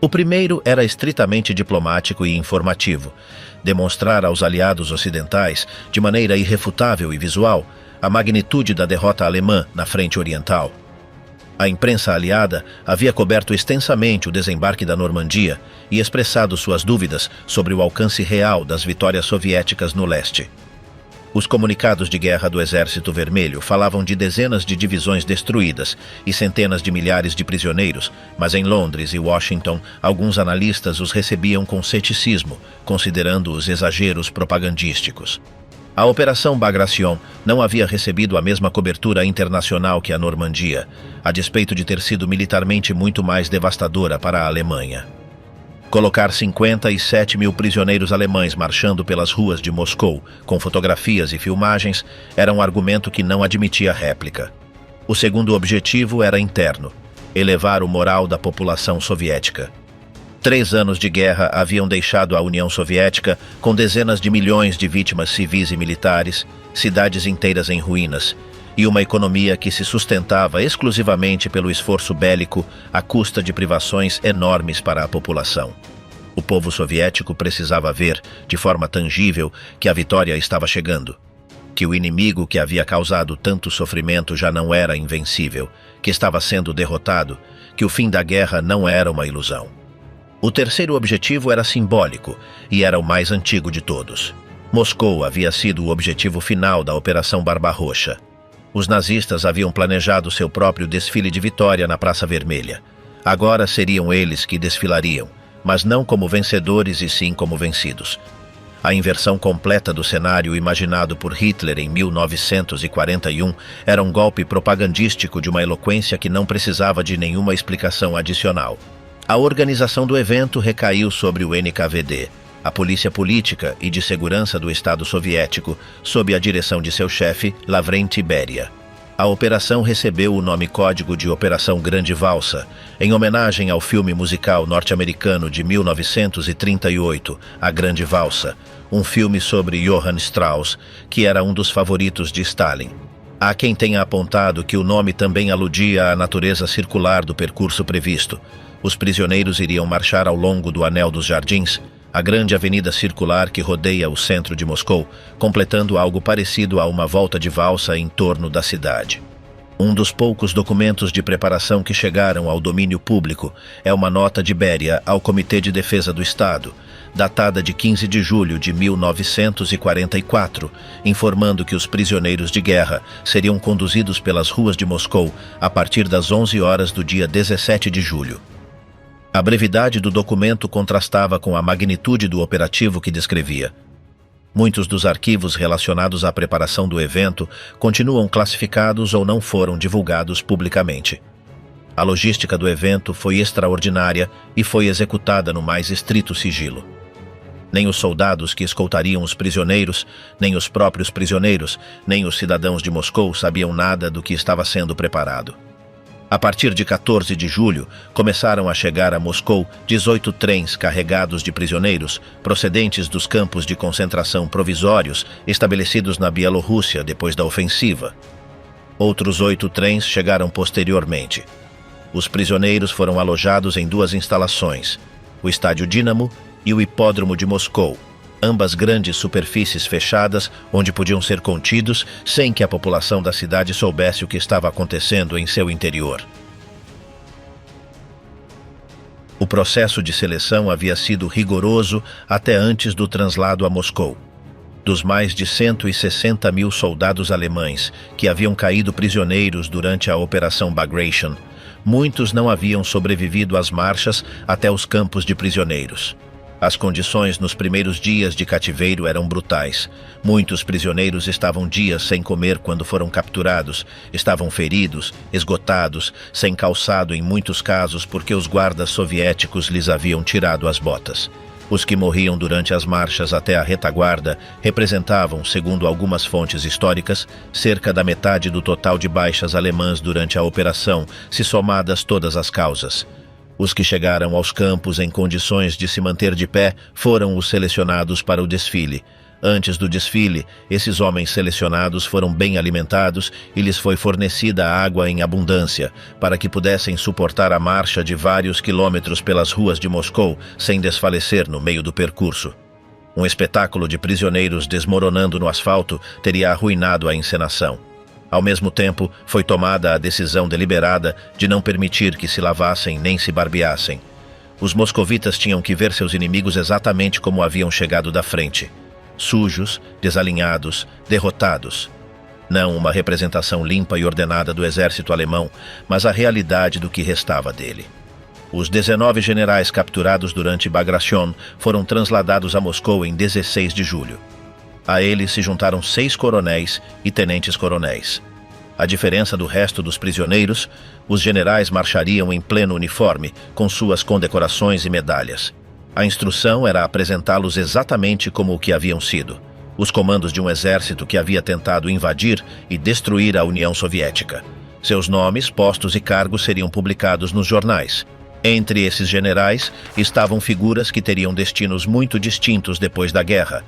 O primeiro era estritamente diplomático e informativo, demonstrar aos aliados ocidentais, de maneira irrefutável e visual, a magnitude da derrota alemã na frente oriental. A imprensa aliada havia coberto extensamente o desembarque da Normandia e expressado suas dúvidas sobre o alcance real das vitórias soviéticas no leste. Os comunicados de guerra do Exército Vermelho falavam de dezenas de divisões destruídas e centenas de milhares de prisioneiros, mas em Londres e Washington, alguns analistas os recebiam com ceticismo, considerando-os exageros propagandísticos. A Operação Bagration não havia recebido a mesma cobertura internacional que a Normandia, a despeito de ter sido militarmente muito mais devastadora para a Alemanha. Colocar 57 mil prisioneiros alemães marchando pelas ruas de Moscou, com fotografias e filmagens, era um argumento que não admitia réplica. O segundo objetivo era interno: elevar o moral da população soviética. 3 anos de guerra haviam deixado a União Soviética com dezenas de milhões de vítimas civis e militares, cidades inteiras em ruínas, e uma economia que se sustentava exclusivamente pelo esforço bélico à custa de privações enormes para a população. O povo soviético precisava ver, de forma tangível, que a vitória estava chegando, que o inimigo que havia causado tanto sofrimento já não era invencível, que estava sendo derrotado, que o fim da guerra não era uma ilusão. O terceiro objetivo era simbólico e era o mais antigo de todos. Moscou havia sido o objetivo final da Operação Barbarroxa. Os nazistas haviam planejado seu próprio desfile de vitória na Praça Vermelha. Agora seriam eles que desfilariam, mas não como vencedores e sim como vencidos. A inversão completa do cenário imaginado por Hitler em 1941 era um golpe propagandístico de uma eloquência que não precisava de nenhuma explicação adicional. A organização do evento recaiu sobre o NKVD, a polícia política e de segurança do Estado soviético, sob a direção de seu chefe, Lavrenti Beria. A operação recebeu o nome código de Operação Grande Valsa, em homenagem ao filme musical norte-americano de 1938, A Grande Valsa, um filme sobre Johann Strauss, que era um dos favoritos de Stalin. Há quem tenha apontado que o nome também aludia à natureza circular do percurso previsto. Os prisioneiros iriam marchar ao longo do Anel dos Jardins, a grande avenida circular que rodeia o centro de Moscou, completando algo parecido a uma volta de valsa em torno da cidade. Um dos poucos documentos de preparação que chegaram ao domínio público é uma nota de Beria ao Comitê de Defesa do Estado, datada de 15 de julho de 1944, informando que os prisioneiros de guerra seriam conduzidos pelas ruas de Moscou a partir das 11 horas do dia 17 de julho. A brevidade do documento contrastava com a magnitude do operativo que descrevia. Muitos dos arquivos relacionados à preparação do evento continuam classificados ou não foram divulgados publicamente. A logística do evento foi extraordinária e foi executada no mais estrito sigilo. Nem os soldados que escoltariam os prisioneiros, nem os próprios prisioneiros, nem os cidadãos de Moscou sabiam nada do que estava sendo preparado. A partir de 14 de julho, começaram a chegar a Moscou 18 trens carregados de prisioneiros procedentes dos campos de concentração provisórios estabelecidos na Bielorrússia depois da ofensiva. Outros 8 trens chegaram posteriormente. Os prisioneiros foram alojados em 2 instalações, o Estádio Dínamo e o Hipódromo de Moscou, ambas grandes superfícies fechadas onde podiam ser contidos sem que a população da cidade soubesse o que estava acontecendo em seu interior. O processo de seleção havia sido rigoroso até antes do translado a Moscou. Dos mais de 160 mil soldados alemães que haviam caído prisioneiros durante a Operação Bagration, muitos não haviam sobrevivido às marchas até os campos de prisioneiros. As condições nos primeiros dias de cativeiro eram brutais. Muitos prisioneiros estavam dias sem comer quando foram capturados, estavam feridos, esgotados, sem calçado em muitos casos porque os guardas soviéticos lhes haviam tirado as botas. Os que morriam durante as marchas até a retaguarda representavam, segundo algumas fontes históricas, cerca da metade do total de baixas alemãs durante a operação, se somadas todas as causas. Os que chegaram aos campos em condições de se manter de pé foram os selecionados para o desfile. Antes do desfile, esses homens selecionados foram bem alimentados e lhes foi fornecida água em abundância, para que pudessem suportar a marcha de vários quilômetros pelas ruas de Moscou sem desfalecer no meio do percurso. Um espetáculo de prisioneiros desmoronando no asfalto teria arruinado a encenação. Ao mesmo tempo, foi tomada a decisão deliberada de não permitir que se lavassem nem se barbeassem. Os moscovitas tinham que ver seus inimigos exatamente como haviam chegado da frente. Sujos, desalinhados, derrotados. Não uma representação limpa e ordenada do exército alemão, mas a realidade do que restava dele. Os 19 generais capturados durante Bagration foram transladados a Moscou em 16 de julho. A eles se juntaram 6 coronéis e tenentes-coronéis. A diferença do resto dos prisioneiros, os generais marchariam em pleno uniforme, com suas condecorações e medalhas. A instrução era apresentá-los exatamente como o que haviam sido, os comandos de um exército que havia tentado invadir e destruir a União Soviética. Seus nomes, postos e cargos seriam publicados nos jornais. Entre esses generais estavam figuras que teriam destinos muito distintos depois da guerra.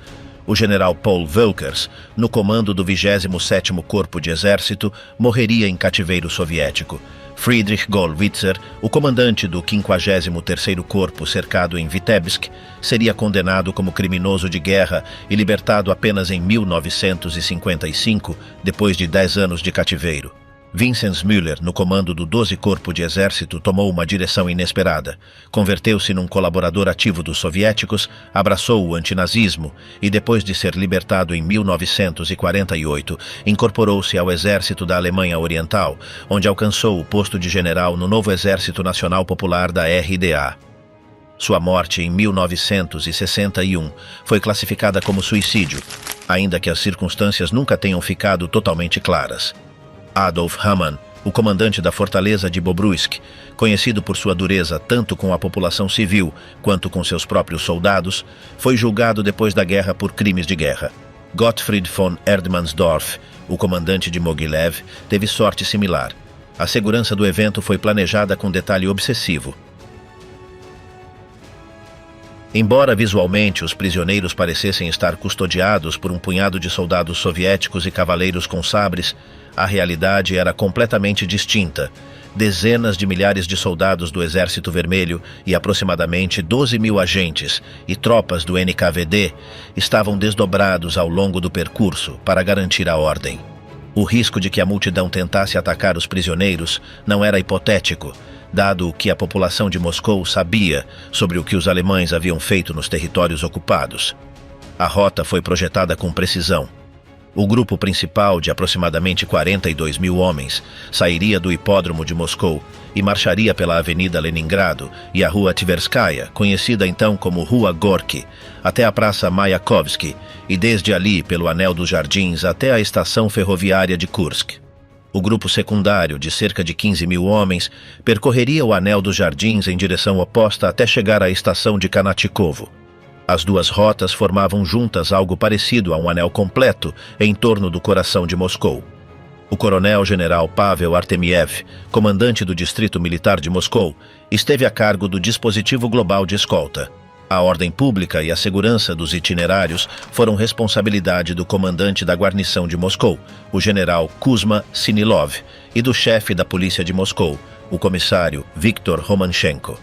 O general Paul Volckers, no comando do 27º Corpo de Exército, morreria em cativeiro soviético. Friedrich Gollwitzer, o comandante do 53º Corpo cercado em Vitebsk, seria condenado como criminoso de guerra e libertado apenas em 1955, depois de 10 anos de cativeiro. Vinzenz Müller, no comando do 12º Corpo de Exército, tomou uma direção inesperada. Converteu-se num colaborador ativo dos soviéticos, abraçou o antinazismo e, depois de ser libertado em 1948, incorporou-se ao exército da Alemanha Oriental, onde alcançou o posto de general no novo Exército Nacional Popular da RDA. Sua morte em 1961 foi classificada como suicídio, ainda que as circunstâncias nunca tenham ficado totalmente claras. Adolf Hamann, o comandante da fortaleza de Bobruisk, conhecido por sua dureza tanto com a população civil quanto com seus próprios soldados, foi julgado depois da guerra por crimes de guerra. Gottfried von Erdmannsdorf, o comandante de Mogilev, teve sorte similar. A segurança do evento foi planejada com detalhe obsessivo. Embora visualmente os prisioneiros parecessem estar custodiados por um punhado de soldados soviéticos e cavaleiros com sabres, a realidade era completamente distinta. Dezenas de milhares de soldados do Exército Vermelho e aproximadamente 12.000 agentes e tropas do NKVD estavam desdobrados ao longo do percurso para garantir a ordem. O risco de que a multidão tentasse atacar os prisioneiros não era hipotético, dado o que a população de Moscou sabia sobre o que os alemães haviam feito nos territórios ocupados. A rota foi projetada com precisão. O grupo principal, de aproximadamente 42.000 homens, sairia do hipódromo de Moscou e marcharia pela Avenida Leningrado e a Rua Tverskaya, conhecida então como Rua Gorky, até a Praça Mayakovsky e desde ali pelo Anel dos Jardins até a estação ferroviária de Kursk. O grupo secundário, de cerca de 15.000 homens, percorreria o Anel dos Jardins em direção oposta até chegar à estação de Kanatchikovo. As duas rotas formavam juntas algo parecido a um anel completo em torno do coração de Moscou. O coronel-general Pavel Artemiev, comandante do Distrito Militar de Moscou, esteve a cargo do dispositivo global de escolta. A ordem pública e a segurança dos itinerários foram responsabilidade do comandante da guarnição de Moscou, o general Kuzma Sinilov, e do chefe da polícia de Moscou, o comissário Viktor Romanchenko.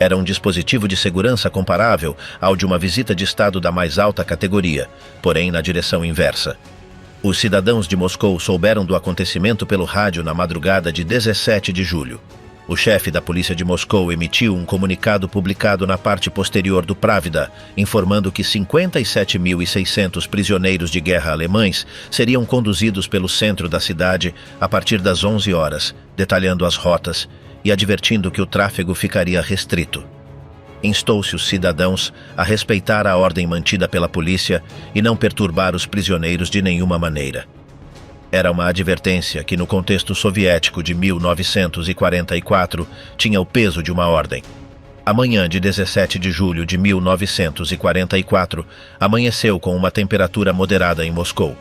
Era um dispositivo de segurança comparável ao de uma visita de Estado da mais alta categoria, porém na direção inversa. Os cidadãos de Moscou souberam do acontecimento pelo rádio na madrugada de 17 de julho. O chefe da polícia de Moscou emitiu um comunicado publicado na parte posterior do Pravda, informando que 57.600 prisioneiros de guerra alemães seriam conduzidos pelo centro da cidade a partir das 11 horas, detalhando as rotas e advertindo que o tráfego ficaria restrito. Instou-se os cidadãos a respeitar a ordem mantida pela polícia e não perturbar os prisioneiros de nenhuma maneira. Era uma advertência que, no contexto soviético de 1944, tinha o peso de uma ordem. A manhã de 17 de julho de 1944 amanheceu com uma temperatura moderada em Moscou.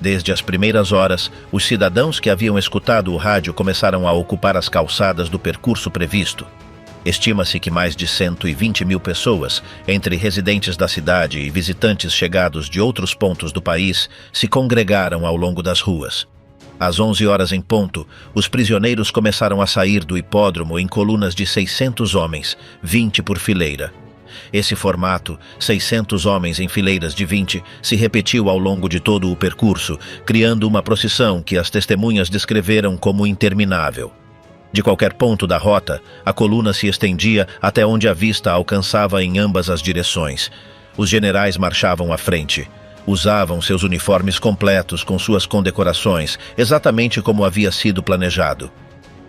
Desde as primeiras horas, os cidadãos que haviam escutado o rádio começaram a ocupar as calçadas do percurso previsto. Estima-se que mais de 120 mil pessoas, entre residentes da cidade e visitantes chegados de outros pontos do país, se congregaram ao longo das ruas. Às 11 horas em ponto, os prisioneiros começaram a sair do hipódromo em colunas de 600 homens, 20 por fileira. Esse formato, 600 homens em fileiras de 20, se repetiu ao longo de todo o percurso, criando uma procissão que as testemunhas descreveram como interminável. De qualquer ponto da rota, a coluna se estendia até onde a vista alcançava em ambas as direções. Os generais marchavam à frente. Usavam seus uniformes completos com suas condecorações, exatamente como havia sido planejado.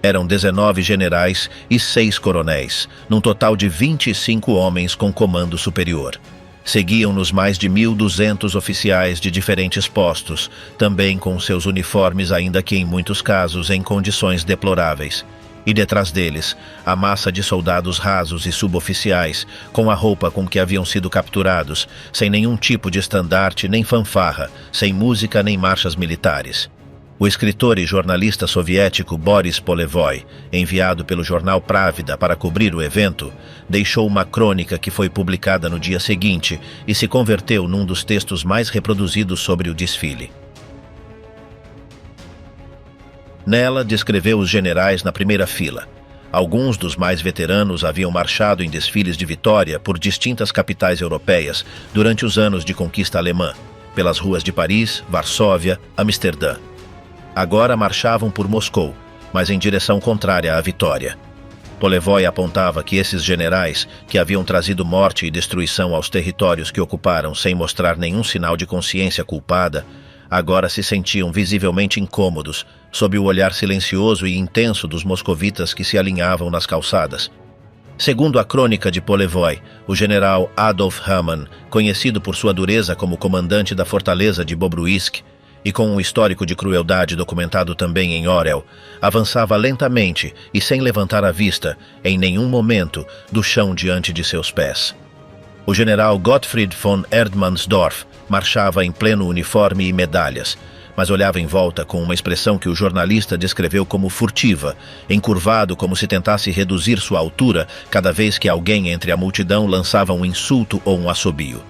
Eram 19 generais e 6 coronéis, num total de 25 homens com comando superior. Seguiam-nos mais de 1.200 oficiais de diferentes postos, também com seus uniformes, ainda que em muitos casos em condições deploráveis. E detrás deles, a massa de soldados rasos e suboficiais, com a roupa com que haviam sido capturados, sem nenhum tipo de estandarte nem fanfarra, sem música nem marchas militares. O escritor e jornalista soviético Boris Polevoy, enviado pelo jornal Pravda para cobrir o evento, deixou uma crônica que foi publicada no dia seguinte e se converteu num dos textos mais reproduzidos sobre o desfile. Nela, descreveu os generais na primeira fila. Alguns dos mais veteranos haviam marchado em desfiles de vitória por distintas capitais europeias durante os anos de conquista alemã, pelas ruas de Paris, Varsóvia, Amsterdã. Agora marchavam por Moscou, mas em direção contrária à vitória. Polevoy apontava que esses generais, que haviam trazido morte e destruição aos territórios que ocuparam sem mostrar nenhum sinal de consciência culpada, agora se sentiam visivelmente incômodos sob o olhar silencioso e intenso dos moscovitas que se alinhavam nas calçadas. Segundo a crônica de Polevoy, o general Adolf Hamann, conhecido por sua dureza como comandante da fortaleza de Bobruisk, e com um histórico de crueldade documentado também em Orel, avançava lentamente e sem levantar a vista, em nenhum momento, do chão diante de seus pés. O general Gottfried von Erdmannsdorf marchava em pleno uniforme e medalhas, mas olhava em volta com uma expressão que o jornalista descreveu como furtiva, encurvado como se tentasse reduzir sua altura cada vez que alguém entre a multidão lançava um insulto ou um assobio.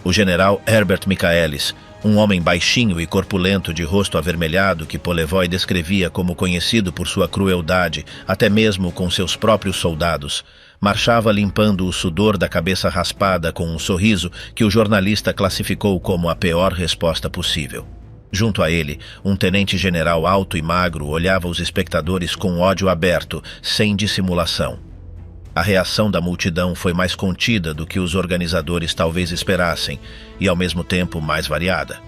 O general Herbert Michaelis, um homem baixinho e corpulento de rosto avermelhado que Polevoy descrevia como conhecido por sua crueldade, até mesmo com seus próprios soldados, marchava limpando o sudor da cabeça raspada com um sorriso que o jornalista classificou como a pior resposta possível. Junto a ele, um tenente-general alto e magro olhava os espectadores com ódio aberto, sem dissimulação. A reação da multidão foi mais contida do que os organizadores talvez esperassem e, ao mesmo tempo, mais variada.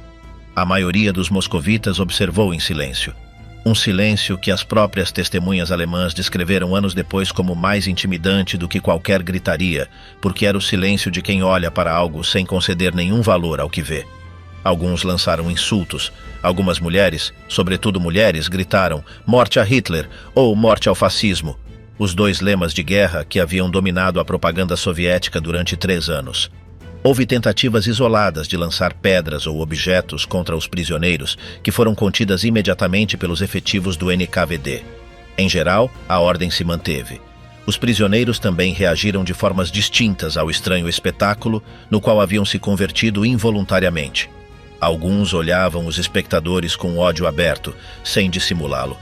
A maioria dos moscovitas observou em silêncio. Um silêncio que as próprias testemunhas alemãs descreveram anos depois como mais intimidante do que qualquer gritaria, porque era o silêncio de quem olha para algo sem conceder nenhum valor ao que vê. Alguns lançaram insultos. Algumas mulheres, sobretudo mulheres, gritaram "Morte a Hitler" ou "Morte ao fascismo", os dois lemas de guerra que haviam dominado a propaganda soviética durante 3 anos. Houve tentativas isoladas de lançar pedras ou objetos contra os prisioneiros, que foram contidas imediatamente pelos efetivos do NKVD. Em geral, a ordem se manteve. Os prisioneiros também reagiram de formas distintas ao estranho espetáculo, no qual haviam se convertido involuntariamente. Alguns olhavam os espectadores com ódio aberto, sem dissimulá-lo.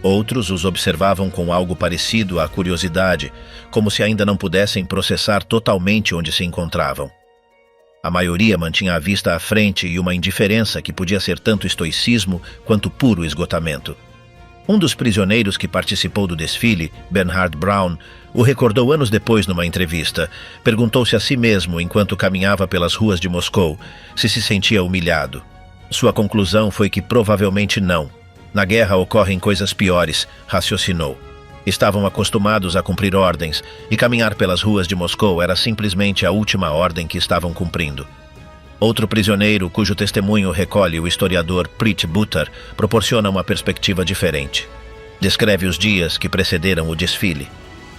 Outros os observavam com algo parecido à curiosidade, como se ainda não pudessem processar totalmente onde se encontravam. A maioria mantinha a vista à frente e uma indiferença que podia ser tanto estoicismo quanto puro esgotamento. Um dos prisioneiros que participou do desfile, Bernhard Braun, o recordou anos depois numa entrevista. Perguntou-se a si mesmo, enquanto caminhava pelas ruas de Moscou, se sentia humilhado. Sua conclusão foi que provavelmente não. Na guerra ocorrem coisas piores, raciocinou. Estavam acostumados a cumprir ordens, e caminhar pelas ruas de Moscou era simplesmente a última ordem que estavam cumprindo. Outro prisioneiro, cujo testemunho recolhe o historiador Prit Butar, proporciona uma perspectiva diferente. Descreve os dias que precederam o desfile.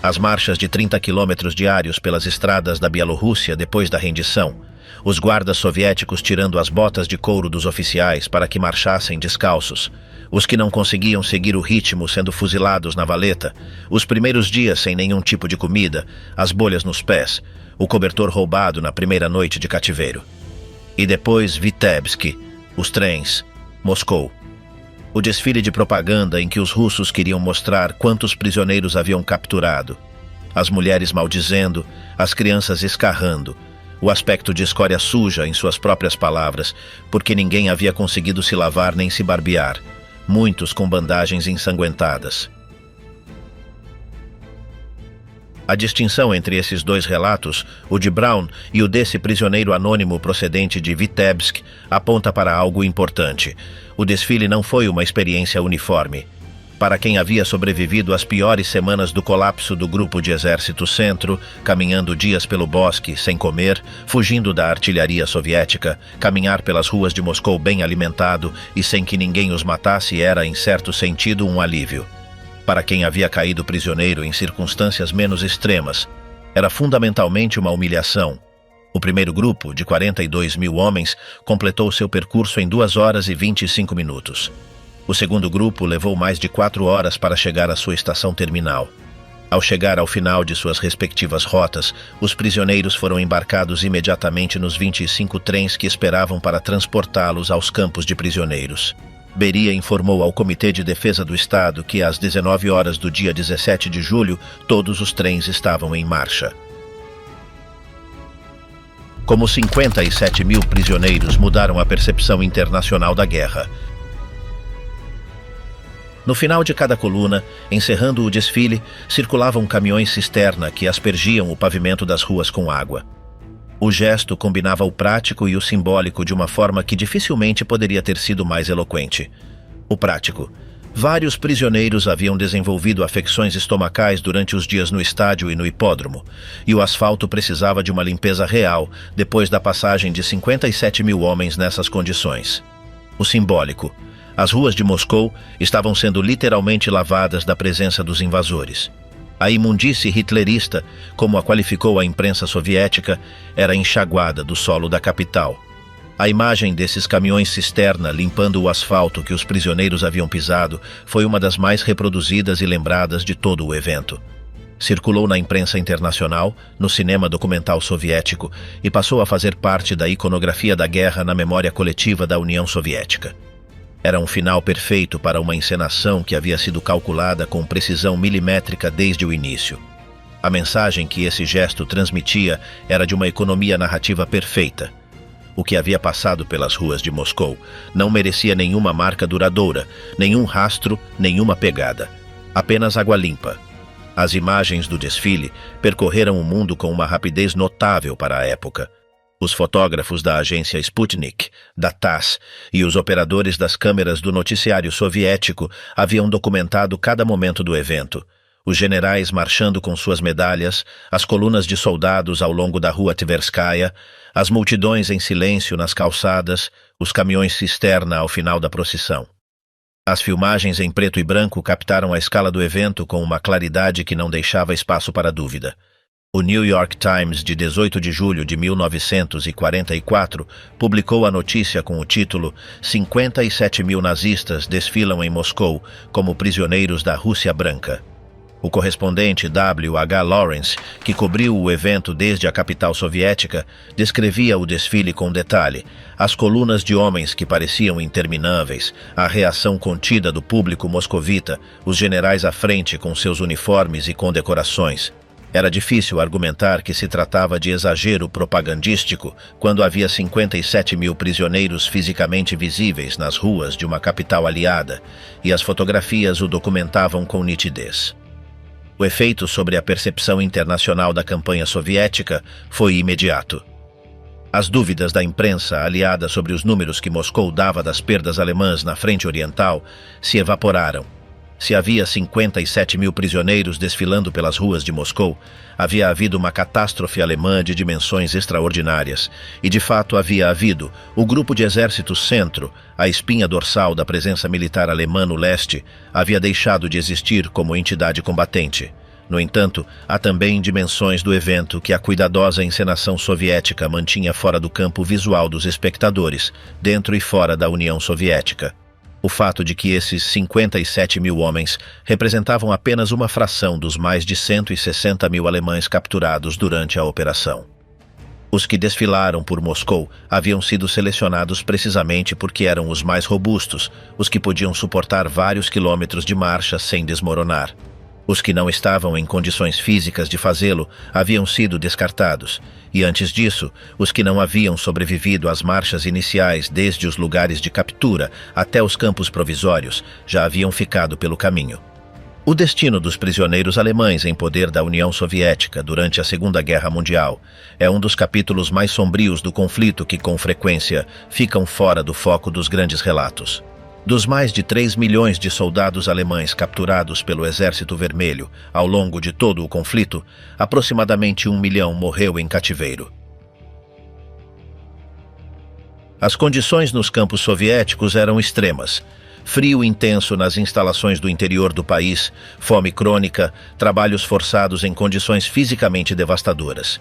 As marchas de 30 quilômetros diários pelas estradas da Bielorrússia depois da rendição, os guardas soviéticos tirando as botas de couro dos oficiais para que marchassem descalços, os que não conseguiam seguir o ritmo sendo fuzilados na valeta, os primeiros dias sem nenhum tipo de comida, as bolhas nos pés, o cobertor roubado na primeira noite de cativeiro. E depois Vitebsk, os trens, Moscou. O desfile de propaganda em que os russos queriam mostrar quantos prisioneiros haviam capturado. As mulheres maldizendo, as crianças escarrando, o aspecto de escória suja em suas próprias palavras, porque ninguém havia conseguido se lavar nem se barbear, muitos com bandagens ensanguentadas. A distinção entre esses dois relatos, o de Braun e o desse prisioneiro anônimo procedente de Vitebsk, aponta para algo importante. O desfile não foi uma experiência uniforme. Para quem havia sobrevivido às piores semanas do colapso do Grupo de Exército Centro, caminhando dias pelo bosque, sem comer, fugindo da artilharia soviética, caminhar pelas ruas de Moscou bem alimentado e sem que ninguém os matasse era, em certo sentido, um alívio. Para quem havia caído prisioneiro em circunstâncias menos extremas, era fundamentalmente uma humilhação. O primeiro grupo, de 42 mil homens, completou seu percurso em 2 horas e 25 minutos. O segundo grupo levou mais de 4 horas para chegar à sua estação terminal. Ao chegar ao final de suas respectivas rotas, os prisioneiros foram embarcados imediatamente nos 25 trens que esperavam para transportá-los aos campos de prisioneiros. Beria informou ao Comitê de Defesa do Estado que às 19 horas do dia 17 de julho, todos os trens estavam em marcha. Como 57 mil prisioneiros mudaram a percepção internacional da guerra. No final de cada coluna, encerrando o desfile, circulavam caminhões cisterna que aspergiam o pavimento das ruas com água. O gesto combinava o prático e o simbólico de uma forma que dificilmente poderia ter sido mais eloquente. O prático. Vários prisioneiros haviam desenvolvido afecções estomacais durante os dias no estádio e no hipódromo, e o asfalto precisava de uma limpeza real depois da passagem de 57 mil homens nessas condições. O simbólico. As ruas de Moscou estavam sendo literalmente lavadas da presença dos invasores. A imundície hitlerista, como a qualificou a imprensa soviética, era enxaguada do solo da capital. A imagem desses caminhões cisterna limpando o asfalto que os prisioneiros haviam pisado foi uma das mais reproduzidas e lembradas de todo o evento. Circulou na imprensa internacional, no cinema documental soviético e passou a fazer parte da iconografia da guerra na memória coletiva da União Soviética. Era um final perfeito para uma encenação que havia sido calculada com precisão milimétrica desde o início. A mensagem que esse gesto transmitia era de uma economia narrativa perfeita. O que havia passado pelas ruas de Moscou não merecia nenhuma marca duradoura, nenhum rastro, nenhuma pegada. Apenas água limpa. As imagens do desfile percorreram o mundo com uma rapidez notável para a época. Os fotógrafos da agência Sputnik, da TASS e os operadores das câmeras do noticiário soviético haviam documentado cada momento do evento. Os generais marchando com suas medalhas, as colunas de soldados ao longo da rua Tverskaya, as multidões em silêncio nas calçadas, os caminhões cisterna ao final da procissão. As filmagens em preto e branco captaram a escala do evento com uma claridade que não deixava espaço para dúvida. O New York Times, de 18 de julho de 1944, publicou a notícia com o título 57 mil nazistas desfilam em Moscou como prisioneiros da Rússia Branca. O correspondente W. H. Lawrence, que cobriu o evento desde a capital soviética, descrevia o desfile com detalhe, as colunas de homens que pareciam intermináveis, a reação contida do público moscovita, os generais à frente com seus uniformes e condecorações. Era difícil argumentar que se tratava de exagero propagandístico quando havia 57 mil prisioneiros fisicamente visíveis nas ruas de uma capital aliada, e as fotografias o documentavam com nitidez. O efeito sobre a percepção internacional da campanha soviética foi imediato. As dúvidas da imprensa aliada sobre os números que Moscou dava das perdas alemãs na frente oriental se evaporaram. Se havia 57 mil prisioneiros desfilando pelas ruas de Moscou, havia havido uma catástrofe alemã de dimensões extraordinárias, e de fato havia havido. O Grupo de Exército Centro, a espinha dorsal da presença militar alemã no leste, havia deixado de existir como entidade combatente. No entanto, há também dimensões do evento que a cuidadosa encenação soviética mantinha fora do campo visual dos espectadores, dentro e fora da União Soviética. O fato de que esses 57 mil homens representavam apenas uma fração dos mais de 160 mil alemães capturados durante a operação. Os que desfilaram por Moscou haviam sido selecionados precisamente porque eram os mais robustos, os que podiam suportar vários quilômetros de marcha sem desmoronar. Os que não estavam em condições físicas de fazê-lo haviam sido descartados, e antes disso, os que não haviam sobrevivido às marchas iniciais desde os lugares de captura até os campos provisórios já haviam ficado pelo caminho. O destino dos prisioneiros alemães em poder da União Soviética durante a Segunda Guerra Mundial é um dos capítulos mais sombrios do conflito que, com frequência, ficam fora do foco dos grandes relatos. Dos mais de 3 milhões de soldados alemães capturados pelo Exército Vermelho ao longo de todo o conflito, aproximadamente 1 milhão morreu em cativeiro. As condições nos campos soviéticos eram extremas. Frio intenso nas instalações do interior do país, fome crônica, trabalhos forçados em condições fisicamente devastadoras.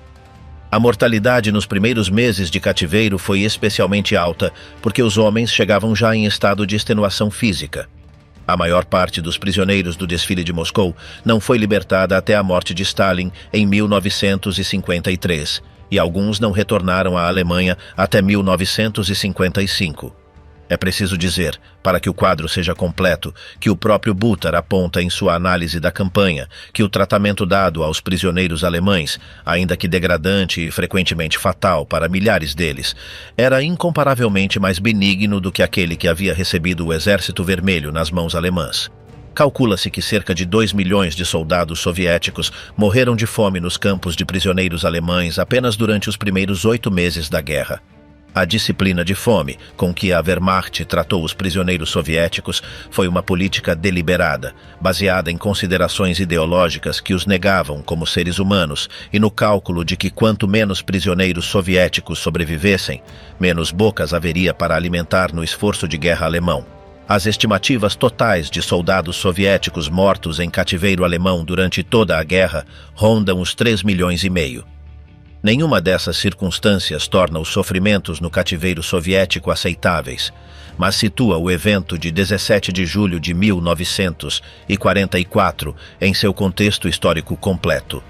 A mortalidade nos primeiros meses de cativeiro foi especialmente alta porque os homens chegavam já em estado de extenuação física. A maior parte dos prisioneiros do desfile de Moscou não foi libertada até a morte de Stalin em 1953, e alguns não retornaram à Alemanha até 1955. É preciso dizer, para que o quadro seja completo, que o próprio Butar aponta em sua análise da campanha que o tratamento dado aos prisioneiros alemães, ainda que degradante e frequentemente fatal para milhares deles, era incomparavelmente mais benigno do que aquele que havia recebido o Exército Vermelho nas mãos alemãs. Calcula-se que cerca de 2 milhões de soldados soviéticos morreram de fome nos campos de prisioneiros alemães apenas durante os primeiros 8 meses da guerra. A disciplina de fome com que a Wehrmacht tratou os prisioneiros soviéticos foi uma política deliberada, baseada em considerações ideológicas que os negavam como seres humanos e no cálculo de que quanto menos prisioneiros soviéticos sobrevivessem, menos bocas haveria para alimentar no esforço de guerra alemão. As estimativas totais de soldados soviéticos mortos em cativeiro alemão durante toda a guerra rondam os 3,5 milhões. Nenhuma dessas circunstâncias torna os sofrimentos no cativeiro soviético aceitáveis, mas situa o evento de 17 de julho de 1944 em seu contexto histórico completo.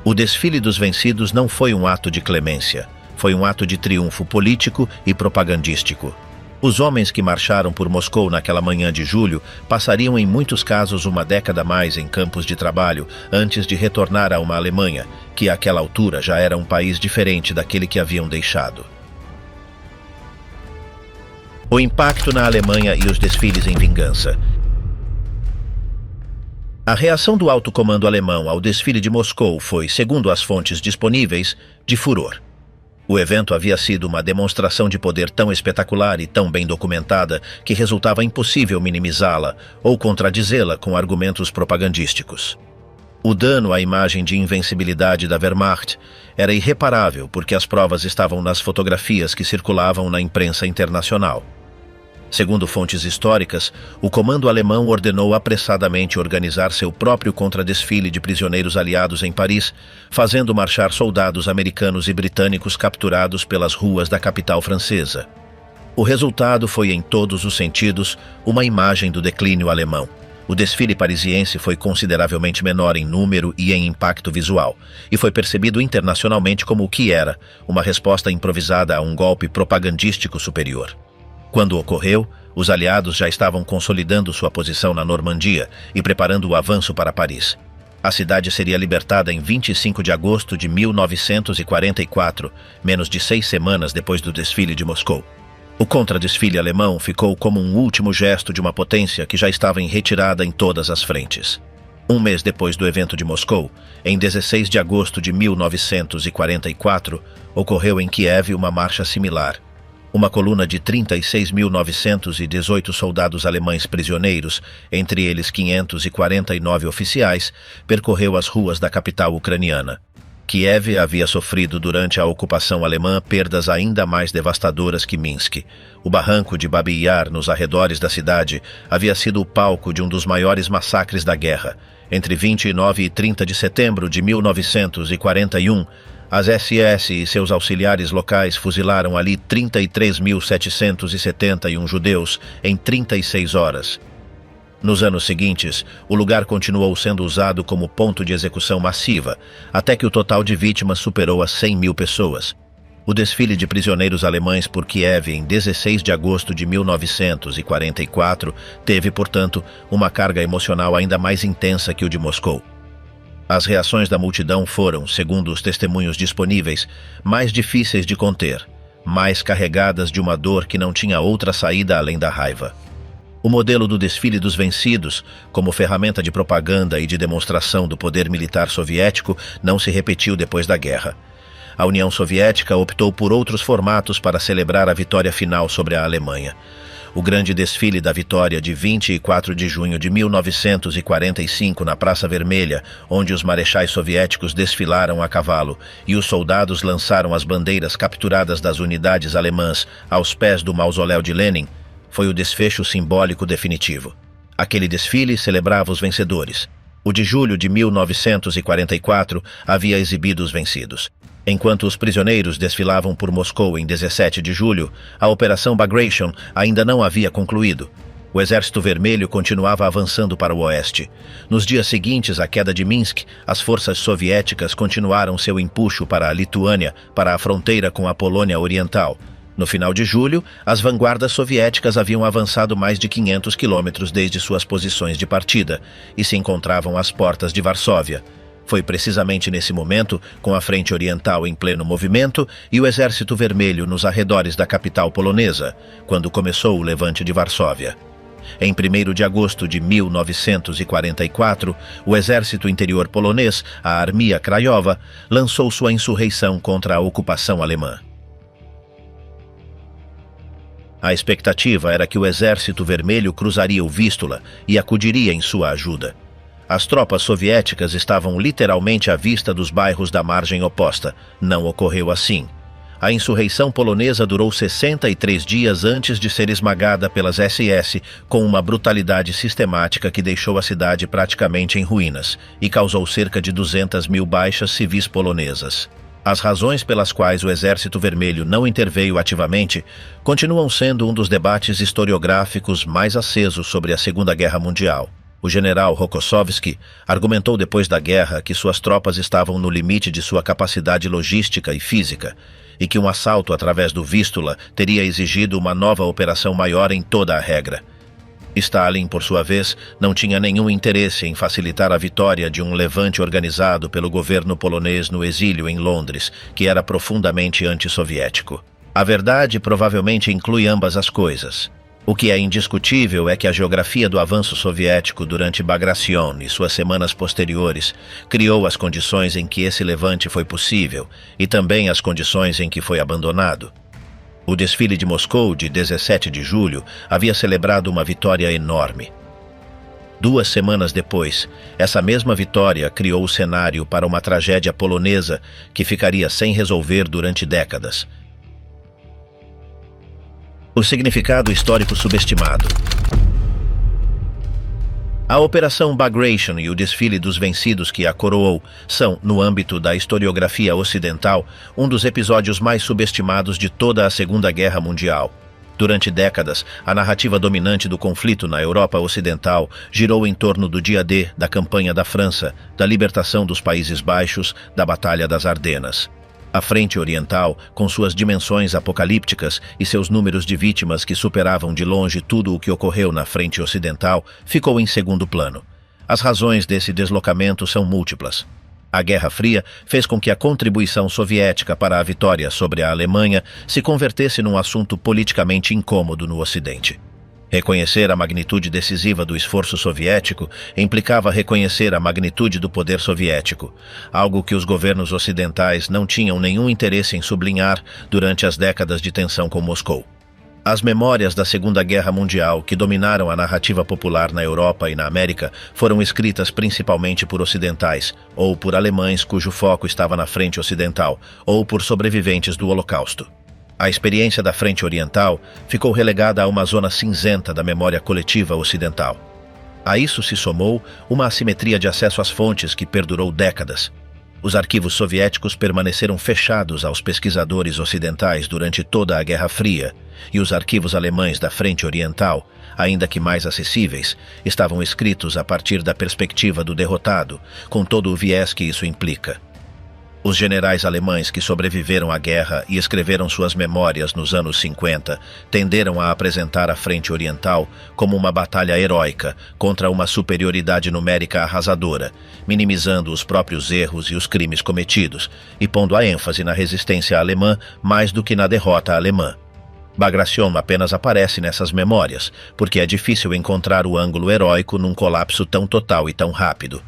O desfile dos vencidos não foi um ato de clemência, foi um ato de triunfo político e propagandístico. Os homens que marcharam por Moscou naquela manhã de julho passariam em muitos casos uma década a mais em campos de trabalho antes de retornar a uma Alemanha, que àquela altura já era um país diferente daquele que haviam deixado. O impacto na Alemanha e os desfiles em vingança. A reação do alto comando alemão ao desfile de Moscou foi, segundo as fontes disponíveis, de furor. O evento havia sido uma demonstração de poder tão espetacular e tão bem documentada que resultava impossível minimizá-la ou contradizê-la com argumentos propagandísticos. O dano à imagem de invencibilidade da Wehrmacht era irreparável porque as provas estavam nas fotografias que circulavam na imprensa internacional. Segundo fontes históricas, o comando alemão ordenou apressadamente organizar seu próprio contradesfile de prisioneiros aliados em Paris, fazendo marchar soldados americanos e britânicos capturados pelas ruas da capital francesa. O resultado foi, em todos os sentidos, uma imagem do declínio alemão. O desfile parisiense foi consideravelmente menor em número e em impacto visual, e foi percebido internacionalmente como o que era, uma resposta improvisada a um golpe propagandístico superior. Quando ocorreu, os aliados já estavam consolidando sua posição na Normandia e preparando o avanço para Paris. A cidade seria libertada em 25 de agosto de 1944, menos de 6 semanas depois do desfile de Moscou. O contradesfile alemão ficou como um último gesto de uma potência que já estava em retirada em todas as frentes. Um mês depois do evento de Moscou, em 16 de agosto de 1944, ocorreu em Kiev uma marcha similar. Uma coluna de 36.918 soldados alemães prisioneiros, entre eles 549 oficiais, percorreu as ruas da capital ucraniana. Kiev havia sofrido durante a ocupação alemã perdas ainda mais devastadoras que Minsk. O barranco de Babi Yar, nos arredores da cidade, havia sido o palco de um dos maiores massacres da guerra. Entre 29 e 30 de setembro de 1941, as SS e seus auxiliares locais fuzilaram ali 33.771 judeus em 36 horas. Nos anos seguintes, o lugar continuou sendo usado como ponto de execução massiva, até que o total de vítimas superou as 100.000 pessoas. O desfile de prisioneiros alemães por Kiev em 16 de agosto de 1944 teve, portanto, uma carga emocional ainda mais intensa que o de Moscou. As reações da multidão foram, segundo os testemunhos disponíveis, mais difíceis de conter, mais carregadas de uma dor que não tinha outra saída além da raiva. O modelo do desfile dos vencidos, como ferramenta de propaganda e de demonstração do poder militar soviético, não se repetiu depois da guerra. A União Soviética optou por outros formatos para celebrar a vitória final sobre a Alemanha. O grande desfile da vitória de 24 de junho de 1945 na Praça Vermelha, onde os marechais soviéticos desfilaram a cavalo e os soldados lançaram as bandeiras capturadas das unidades alemãs aos pés do mausoléu de Lenin, foi o desfecho simbólico definitivo. Aquele desfile celebrava os vencedores. O de julho de 1944 havia exibido os vencidos. Enquanto os prisioneiros desfilavam por Moscou em 17 de julho, a Operação Bagration ainda não havia concluído. O Exército Vermelho continuava avançando para o oeste. Nos dias seguintes à queda de Minsk, as forças soviéticas continuaram seu empuxo para a Lituânia, para a fronteira com a Polônia Oriental. No final de julho, as vanguardas soviéticas haviam avançado mais de 500 quilômetros desde suas posições de partida e se encontravam às portas de Varsóvia. Foi precisamente nesse momento, com a frente oriental em pleno movimento e o Exército Vermelho nos arredores da capital polonesa, quando começou o levante de Varsóvia. Em 1º de agosto de 1944, o Exército Interior polonês, a Armia Krajowa, lançou sua insurreição contra a ocupação alemã. A expectativa era que o Exército Vermelho cruzaria o Vístula e acudiria em sua ajuda. As tropas soviéticas estavam literalmente à vista dos bairros da margem oposta. Não ocorreu assim. A insurreição polonesa durou 63 dias antes de ser esmagada pelas SS com uma brutalidade sistemática que deixou a cidade praticamente em ruínas e causou cerca de 200.000 baixas civis polonesas. As razões pelas quais o Exército Vermelho não interveio ativamente continuam sendo um dos debates historiográficos mais acesos sobre a Segunda Guerra Mundial. O general Rokossovski argumentou depois da guerra que suas tropas estavam no limite de sua capacidade logística e física, e que um assalto através do Vístula teria exigido uma nova operação maior em toda a regra. Stalin, por sua vez, não tinha nenhum interesse em facilitar a vitória de um levante organizado pelo governo polonês no exílio em Londres, que era profundamente antissoviético. A verdade provavelmente inclui ambas as coisas. O que é indiscutível é que a geografia do avanço soviético durante Bagration e suas semanas posteriores criou as condições em que esse levante foi possível e também as condições em que foi abandonado. O desfile de Moscou, de 17 de julho, havia celebrado uma vitória enorme. 2 semanas depois, essa mesma vitória criou o cenário para uma tragédia polonesa que ficaria sem resolver durante décadas. O significado histórico subestimado. A Operação Bagration e o desfile dos vencidos que a coroou são, no âmbito da historiografia ocidental, um dos episódios mais subestimados de toda a Segunda Guerra Mundial. Durante décadas, a narrativa dominante do conflito na Europa Ocidental girou em torno do dia D da campanha da França, da libertação dos Países Baixos, da Batalha das Ardenas. A Frente Oriental, com suas dimensões apocalípticas e seus números de vítimas que superavam de longe tudo o que ocorreu na Frente Ocidental, ficou em segundo plano. As razões desse deslocamento são múltiplas. A Guerra Fria fez com que a contribuição soviética para a vitória sobre a Alemanha se convertesse num assunto politicamente incômodo no Ocidente. Reconhecer a magnitude decisiva do esforço soviético implicava reconhecer a magnitude do poder soviético, algo que os governos ocidentais não tinham nenhum interesse em sublinhar durante as décadas de tensão com Moscou. As memórias da Segunda Guerra Mundial, que dominaram a narrativa popular na Europa e na América, foram escritas principalmente por ocidentais, ou por alemães cujo foco estava na frente ocidental, ou por sobreviventes do Holocausto. A experiência da frente oriental ficou relegada a uma zona cinzenta da memória coletiva ocidental. A isso se somou uma assimetria de acesso às fontes que perdurou décadas. Os arquivos soviéticos permaneceram fechados aos pesquisadores ocidentais durante toda a Guerra Fria, e os arquivos alemães da Frente Oriental, ainda que mais acessíveis, estavam escritos a partir da perspectiva do derrotado, com todo o viés que isso implica. Os generais alemães que sobreviveram à guerra e escreveram suas memórias nos anos 50 tenderam a apresentar a Frente Oriental como uma batalha heróica contra uma superioridade numérica arrasadora, minimizando os próprios erros e os crimes cometidos e pondo a ênfase na resistência alemã mais do que na derrota alemã. Bagration apenas aparece nessas memórias, porque é difícil encontrar o ângulo heróico num colapso tão total e tão rápido.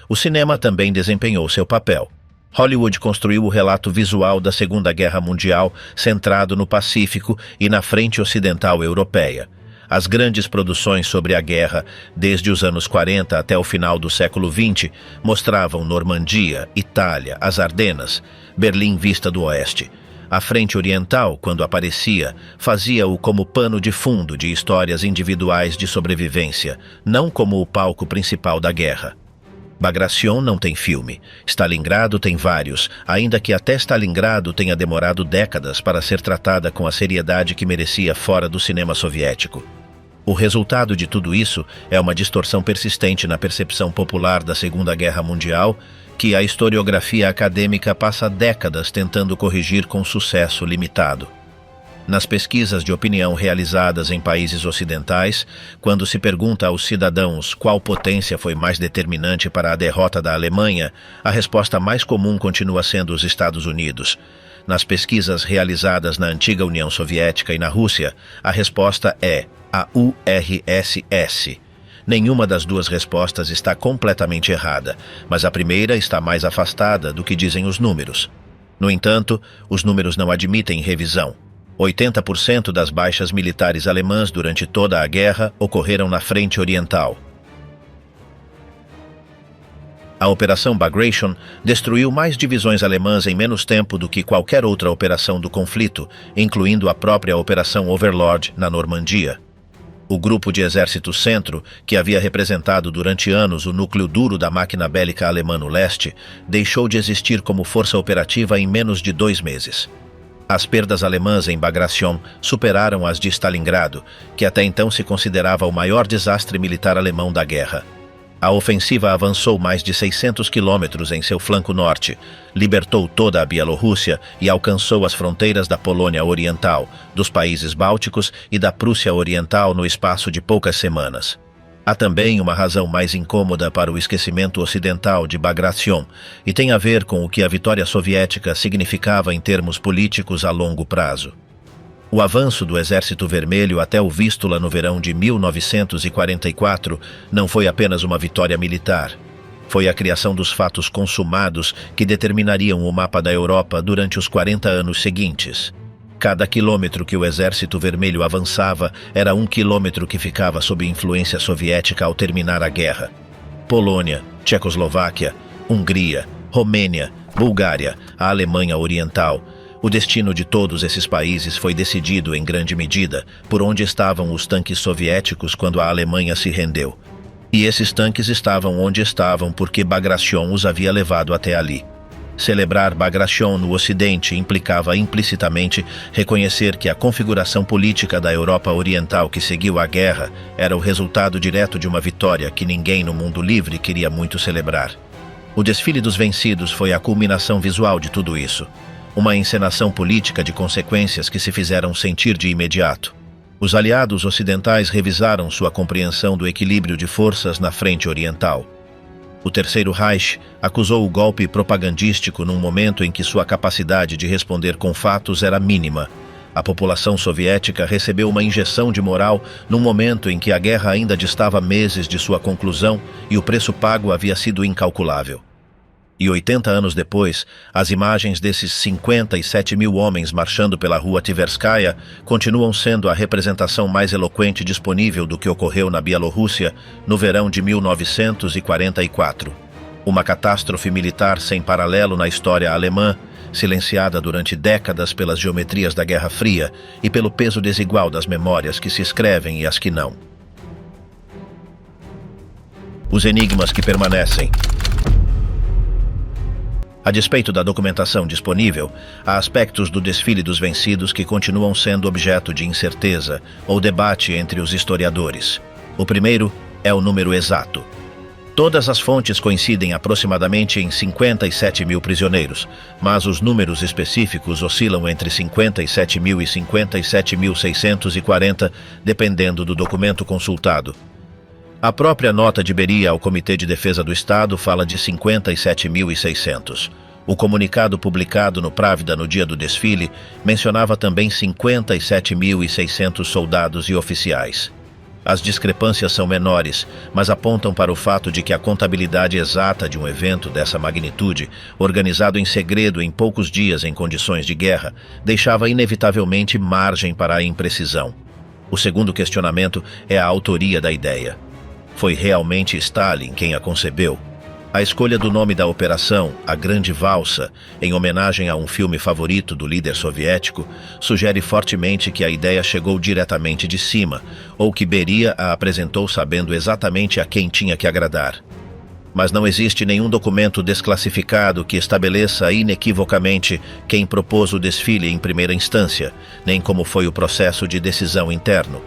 O cinema também desempenhou seu papel. Hollywood construiu o relato visual da Segunda Guerra Mundial centrado no Pacífico e na frente ocidental europeia. As grandes produções sobre a guerra, desde os anos 40 até o final do século XX, mostravam Normandia, Itália, as Ardenas, Berlim vista do oeste. A frente oriental, quando aparecia, fazia-o como pano de fundo de histórias individuais de sobrevivência, não como o palco principal da guerra. Bagration não tem filme. Stalingrado tem vários, ainda que até Stalingrado tenha demorado décadas para ser tratada com a seriedade que merecia fora do cinema soviético. O resultado de tudo isso é uma distorção persistente na percepção popular da Segunda Guerra Mundial, que a historiografia acadêmica passa décadas tentando corrigir com sucesso limitado. Nas pesquisas de opinião realizadas em países ocidentais, quando se pergunta aos cidadãos qual potência foi mais determinante para a derrota da Alemanha, a resposta mais comum continua sendo os Estados Unidos. Nas pesquisas realizadas na antiga União Soviética e na Rússia, a resposta é a URSS. Nenhuma das duas respostas está completamente errada, mas a primeira está mais afastada do que dizem os números. No entanto, os números não admitem revisão. 80% das baixas militares alemãs durante toda a guerra ocorreram na Frente Oriental. A Operação Bagration destruiu mais divisões alemãs em menos tempo do que qualquer outra operação do conflito, incluindo a própria Operação Overlord na Normandia. O Grupo de Exército Centro, que havia representado durante anos o núcleo duro da máquina bélica alemã no leste, deixou de existir como força operativa em menos de 2 meses. As perdas alemãs em Bagration superaram as de Stalingrado, que até então se considerava o maior desastre militar alemão da guerra. A ofensiva avançou mais de 600 quilômetros em seu flanco norte, libertou toda a Bielorrússia e alcançou as fronteiras da Polônia Oriental, dos países bálticos e da Prússia Oriental no espaço de poucas semanas. Há também uma razão mais incômoda para o esquecimento ocidental de Bagration, e tem a ver com o que a vitória soviética significava em termos políticos a longo prazo. O avanço do Exército Vermelho até o Vístula no verão de 1944 não foi apenas uma vitória militar. Foi a criação dos fatos consumados que determinariam o mapa da Europa durante os 40 anos seguintes. Cada quilômetro que o Exército Vermelho avançava era um quilômetro que ficava sob influência soviética ao terminar a guerra. Polônia, Tchecoslováquia, Hungria, Romênia, Bulgária, a Alemanha Oriental. O destino de todos esses países foi decidido, em grande medida, por onde estavam os tanques soviéticos quando a Alemanha se rendeu. E esses tanques estavam onde estavam porque Bagration os havia levado até ali. Celebrar Bagration no Ocidente implicava implicitamente reconhecer que a configuração política da Europa Oriental que seguiu a guerra era o resultado direto de uma vitória que ninguém no mundo livre queria muito celebrar. O desfile dos vencidos foi a culminação visual de tudo isso, uma encenação política de consequências que se fizeram sentir de imediato. Os aliados ocidentais revisaram sua compreensão do equilíbrio de forças na frente oriental. O Terceiro Reich acusou o golpe propagandístico num momento em que sua capacidade de responder com fatos era mínima. A população soviética recebeu uma injeção de moral num momento em que a guerra ainda distava meses de sua conclusão e o preço pago havia sido incalculável. E 80 anos depois, as imagens desses 57 mil homens marchando pela rua Tverskaya continuam sendo a representação mais eloquente disponível do que ocorreu na Bielorrússia no verão de 1944. Uma catástrofe militar sem paralelo na história alemã, silenciada durante décadas pelas geometrias da Guerra Fria e pelo peso desigual das memórias que se escrevem e as que não. Os enigmas que permanecem. A despeito da documentação disponível, há aspectos do desfile dos vencidos que continuam sendo objeto de incerteza ou debate entre os historiadores. O primeiro é o número exato. Todas as fontes coincidem aproximadamente em 57 mil prisioneiros, mas os números específicos oscilam entre 57 mil e 57.640, dependendo do documento consultado. A própria nota de Beria ao Comitê de Defesa do Estado fala de 57.600. O comunicado publicado no Pravda no dia do desfile mencionava também 57.600 soldados e oficiais. As discrepâncias são menores, mas apontam para o fato de que a contabilidade exata de um evento dessa magnitude, organizado em segredo em poucos dias em condições de guerra, deixava inevitavelmente margem para a imprecisão. O segundo questionamento é a autoria da ideia. Foi realmente Stalin quem a concebeu? A escolha do nome da operação, A Grande Valsa, em homenagem a um filme favorito do líder soviético, sugere fortemente que a ideia chegou diretamente de cima, ou que Beria a apresentou sabendo exatamente a quem tinha que agradar. Mas não existe nenhum documento desclassificado que estabeleça inequivocamente quem propôs o desfile em primeira instância, nem como foi o processo de decisão interno.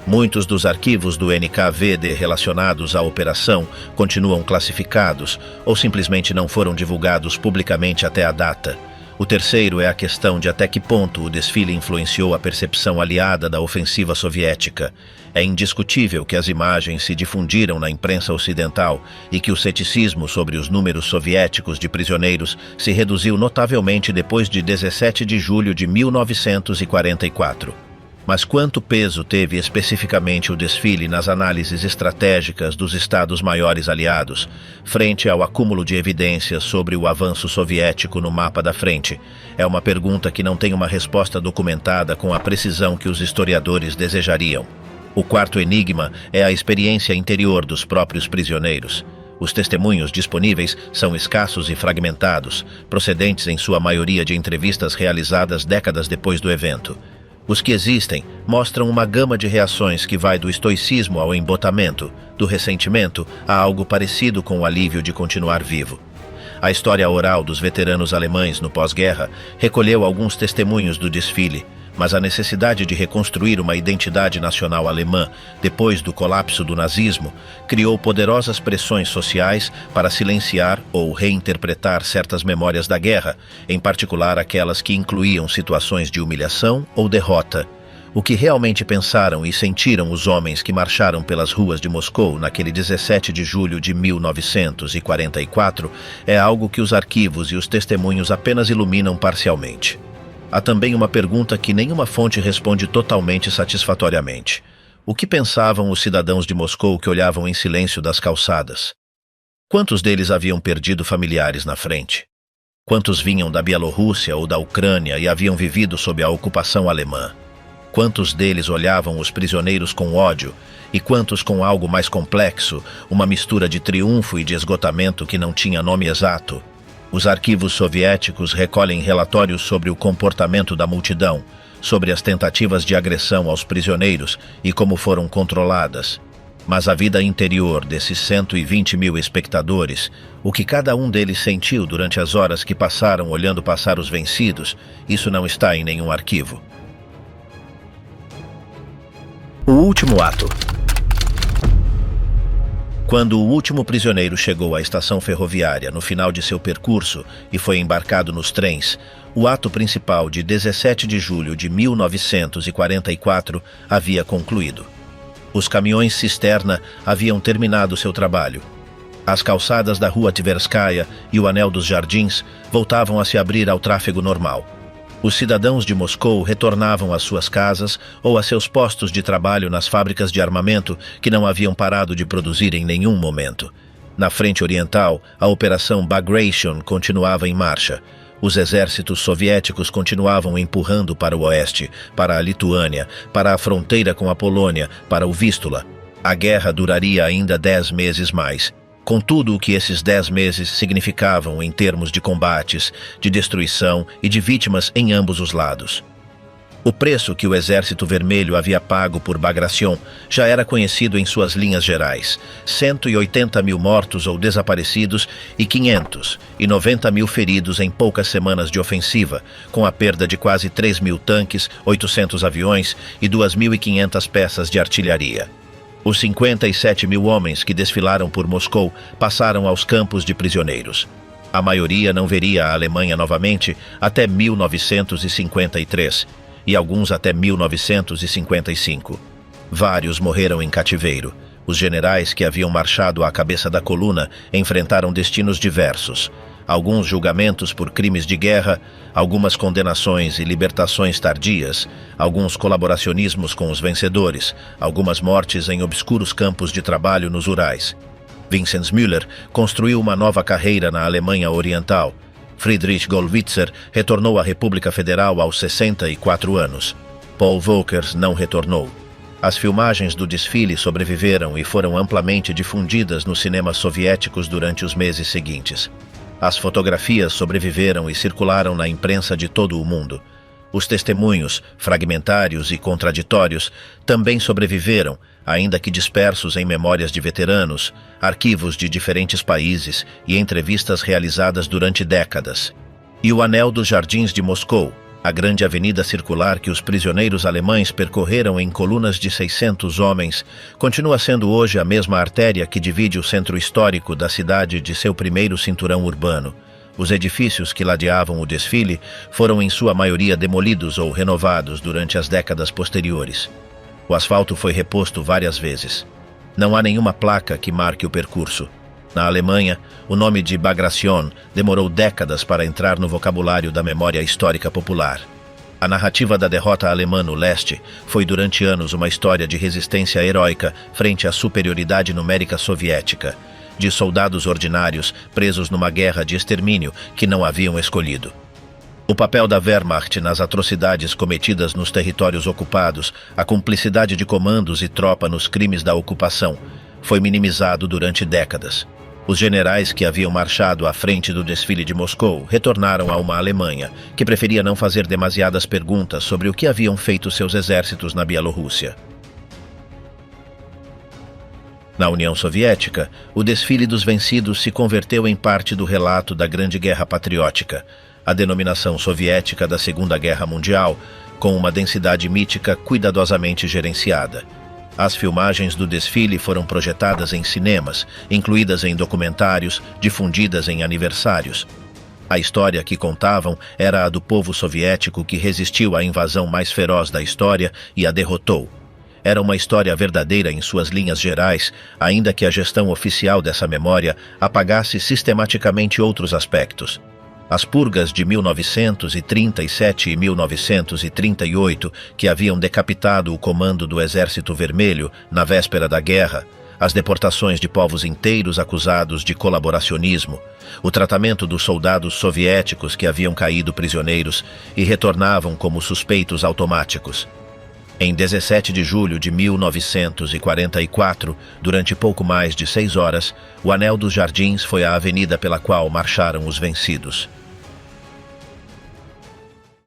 Muitos dos arquivos do NKVD relacionados à operação continuam classificados ou simplesmente não foram divulgados publicamente até a data. O terceiro é a questão de até que ponto o desfile influenciou a percepção aliada da ofensiva soviética. É indiscutível que as imagens se difundiram na imprensa ocidental e que o ceticismo sobre os números soviéticos de prisioneiros se reduziu notavelmente depois de 17 de julho de 1944. Mas quanto peso teve especificamente o desfile nas análises estratégicas dos Estados-maiores aliados, frente ao acúmulo de evidências sobre o avanço soviético no mapa da frente? É uma pergunta que não tem uma resposta documentada com a precisão que os historiadores desejariam. O quarto enigma é a experiência interior dos próprios prisioneiros. Os testemunhos disponíveis são escassos e fragmentados, procedentes em sua maioria de entrevistas realizadas décadas depois do evento. Os que existem mostram uma gama de reações que vai do estoicismo ao embotamento, do ressentimento a algo parecido com o alívio de continuar vivo. A história oral dos veteranos alemães no pós-guerra recolheu alguns testemunhos do desfile, mas a necessidade de reconstruir uma identidade nacional alemã depois do colapso do nazismo criou poderosas pressões sociais para silenciar ou reinterpretar certas memórias da guerra, em particular aquelas que incluíam situações de humilhação ou derrota. O que realmente pensaram e sentiram os homens que marcharam pelas ruas de Moscou naquele 17 de julho de 1944 é algo que os arquivos e os testemunhos apenas iluminam parcialmente. Há também uma pergunta que nenhuma fonte responde totalmente satisfatoriamente. O que pensavam os cidadãos de Moscou que olhavam em silêncio das calçadas? Quantos deles haviam perdido familiares na frente? Quantos vinham da Bielorrússia ou da Ucrânia e haviam vivido sob a ocupação alemã? Quantos deles olhavam os prisioneiros com ódio e quantos com algo mais complexo, uma mistura de triunfo e de esgotamento que não tinha nome exato? Os arquivos soviéticos recolhem relatórios sobre o comportamento da multidão, sobre as tentativas de agressão aos prisioneiros e como foram controladas. Mas a vida interior desses 120 mil espectadores, o que cada um deles sentiu durante as horas que passaram olhando passar os vencidos, isso não está em nenhum arquivo. O último ato. Quando o último prisioneiro chegou à estação ferroviária no final de seu percurso e foi embarcado nos trens, o ato principal de 17 de julho de 1944 havia concluído. Os caminhões cisterna haviam terminado seu trabalho. As calçadas da rua Tverskaya e o anel dos jardins voltavam a se abrir ao tráfego normal. Os cidadãos de Moscou retornavam às suas casas ou a seus postos de trabalho nas fábricas de armamento que não haviam parado de produzir em nenhum momento. Na frente oriental, a Operação Bagration continuava em marcha. Os exércitos soviéticos continuavam empurrando para o oeste, para a Lituânia, para a fronteira com a Polônia, para o Vístula. A guerra duraria ainda 10 meses mais, com tudo o que esses 10 meses significavam em termos de combates, de destruição e de vítimas em ambos os lados. O preço que o Exército Vermelho havia pago por Bagration já era conhecido em suas linhas gerais: 180 mil mortos ou desaparecidos e 590 mil feridos em poucas semanas de ofensiva, com a perda de quase 3 mil tanques, 800 aviões e 2.500 peças de artilharia. Os 57 mil homens que desfilaram por Moscou passaram aos campos de prisioneiros. A maioria não veria a Alemanha novamente até 1953. E alguns até 1955. Vários morreram em cativeiro. Os generais que haviam marchado à cabeça da coluna enfrentaram destinos diversos. Alguns julgamentos por crimes de guerra, algumas condenações e libertações tardias, alguns colaboracionismos com os vencedores, algumas mortes em obscuros campos de trabalho nos Urais. Vinzenz Müller construiu uma nova carreira na Alemanha Oriental. Friedrich Gollwitzer retornou à República Federal aos 64 anos. Paul Volckers não retornou. As filmagens do desfile sobreviveram e foram amplamente difundidas nos cinemas soviéticos durante os meses seguintes. As fotografias sobreviveram e circularam na imprensa de todo o mundo. Os testemunhos, fragmentários e contraditórios, também sobreviveram, ainda que dispersos em memórias de veteranos, arquivos de diferentes países e entrevistas realizadas durante décadas. E o Anel dos Jardins de Moscou, a grande avenida circular que os prisioneiros alemães percorreram em colunas de 600 homens, continua sendo hoje a mesma artéria que divide o centro histórico da cidade de seu primeiro cinturão urbano. Os edifícios que ladeavam o desfile foram em sua maioria demolidos ou renovados durante as décadas posteriores. O asfalto foi reposto várias vezes. Não há nenhuma placa que marque o percurso. Na Alemanha, o nome de Bagration demorou décadas para entrar no vocabulário da memória histórica popular. A narrativa da derrota alemã no leste foi durante anos uma história de resistência heróica frente à superioridade numérica soviética, de soldados ordinários presos numa guerra de extermínio que não haviam escolhido. O papel da Wehrmacht nas atrocidades cometidas nos territórios ocupados, a cumplicidade de comandos e tropa nos crimes da ocupação, foi minimizado durante décadas. Os generais que haviam marchado à frente do desfile de Moscou retornaram a uma Alemanha que preferia não fazer demasiadas perguntas sobre o que haviam feito seus exércitos na Bielorrússia. Na União Soviética, o desfile dos vencidos se converteu em parte do relato da Grande Guerra Patriótica, a denominação soviética da Segunda Guerra Mundial, com uma densidade mítica cuidadosamente gerenciada. As filmagens do desfile foram projetadas em cinemas, incluídas em documentários, difundidas em aniversários. A história que contavam era a do povo soviético que resistiu à invasão mais feroz da história e a derrotou. Era uma história verdadeira em suas linhas gerais, ainda que a gestão oficial dessa memória apagasse sistematicamente outros aspectos. As purgas de 1937 e 1938, que haviam decapitado o comando do Exército Vermelho na véspera da guerra, as deportações de povos inteiros acusados de colaboracionismo, o tratamento dos soldados soviéticos que haviam caído prisioneiros e retornavam como suspeitos automáticos. Em 17 de julho de 1944, durante pouco mais de 6 horas, o Anel dos Jardins foi a avenida pela qual marcharam os vencidos.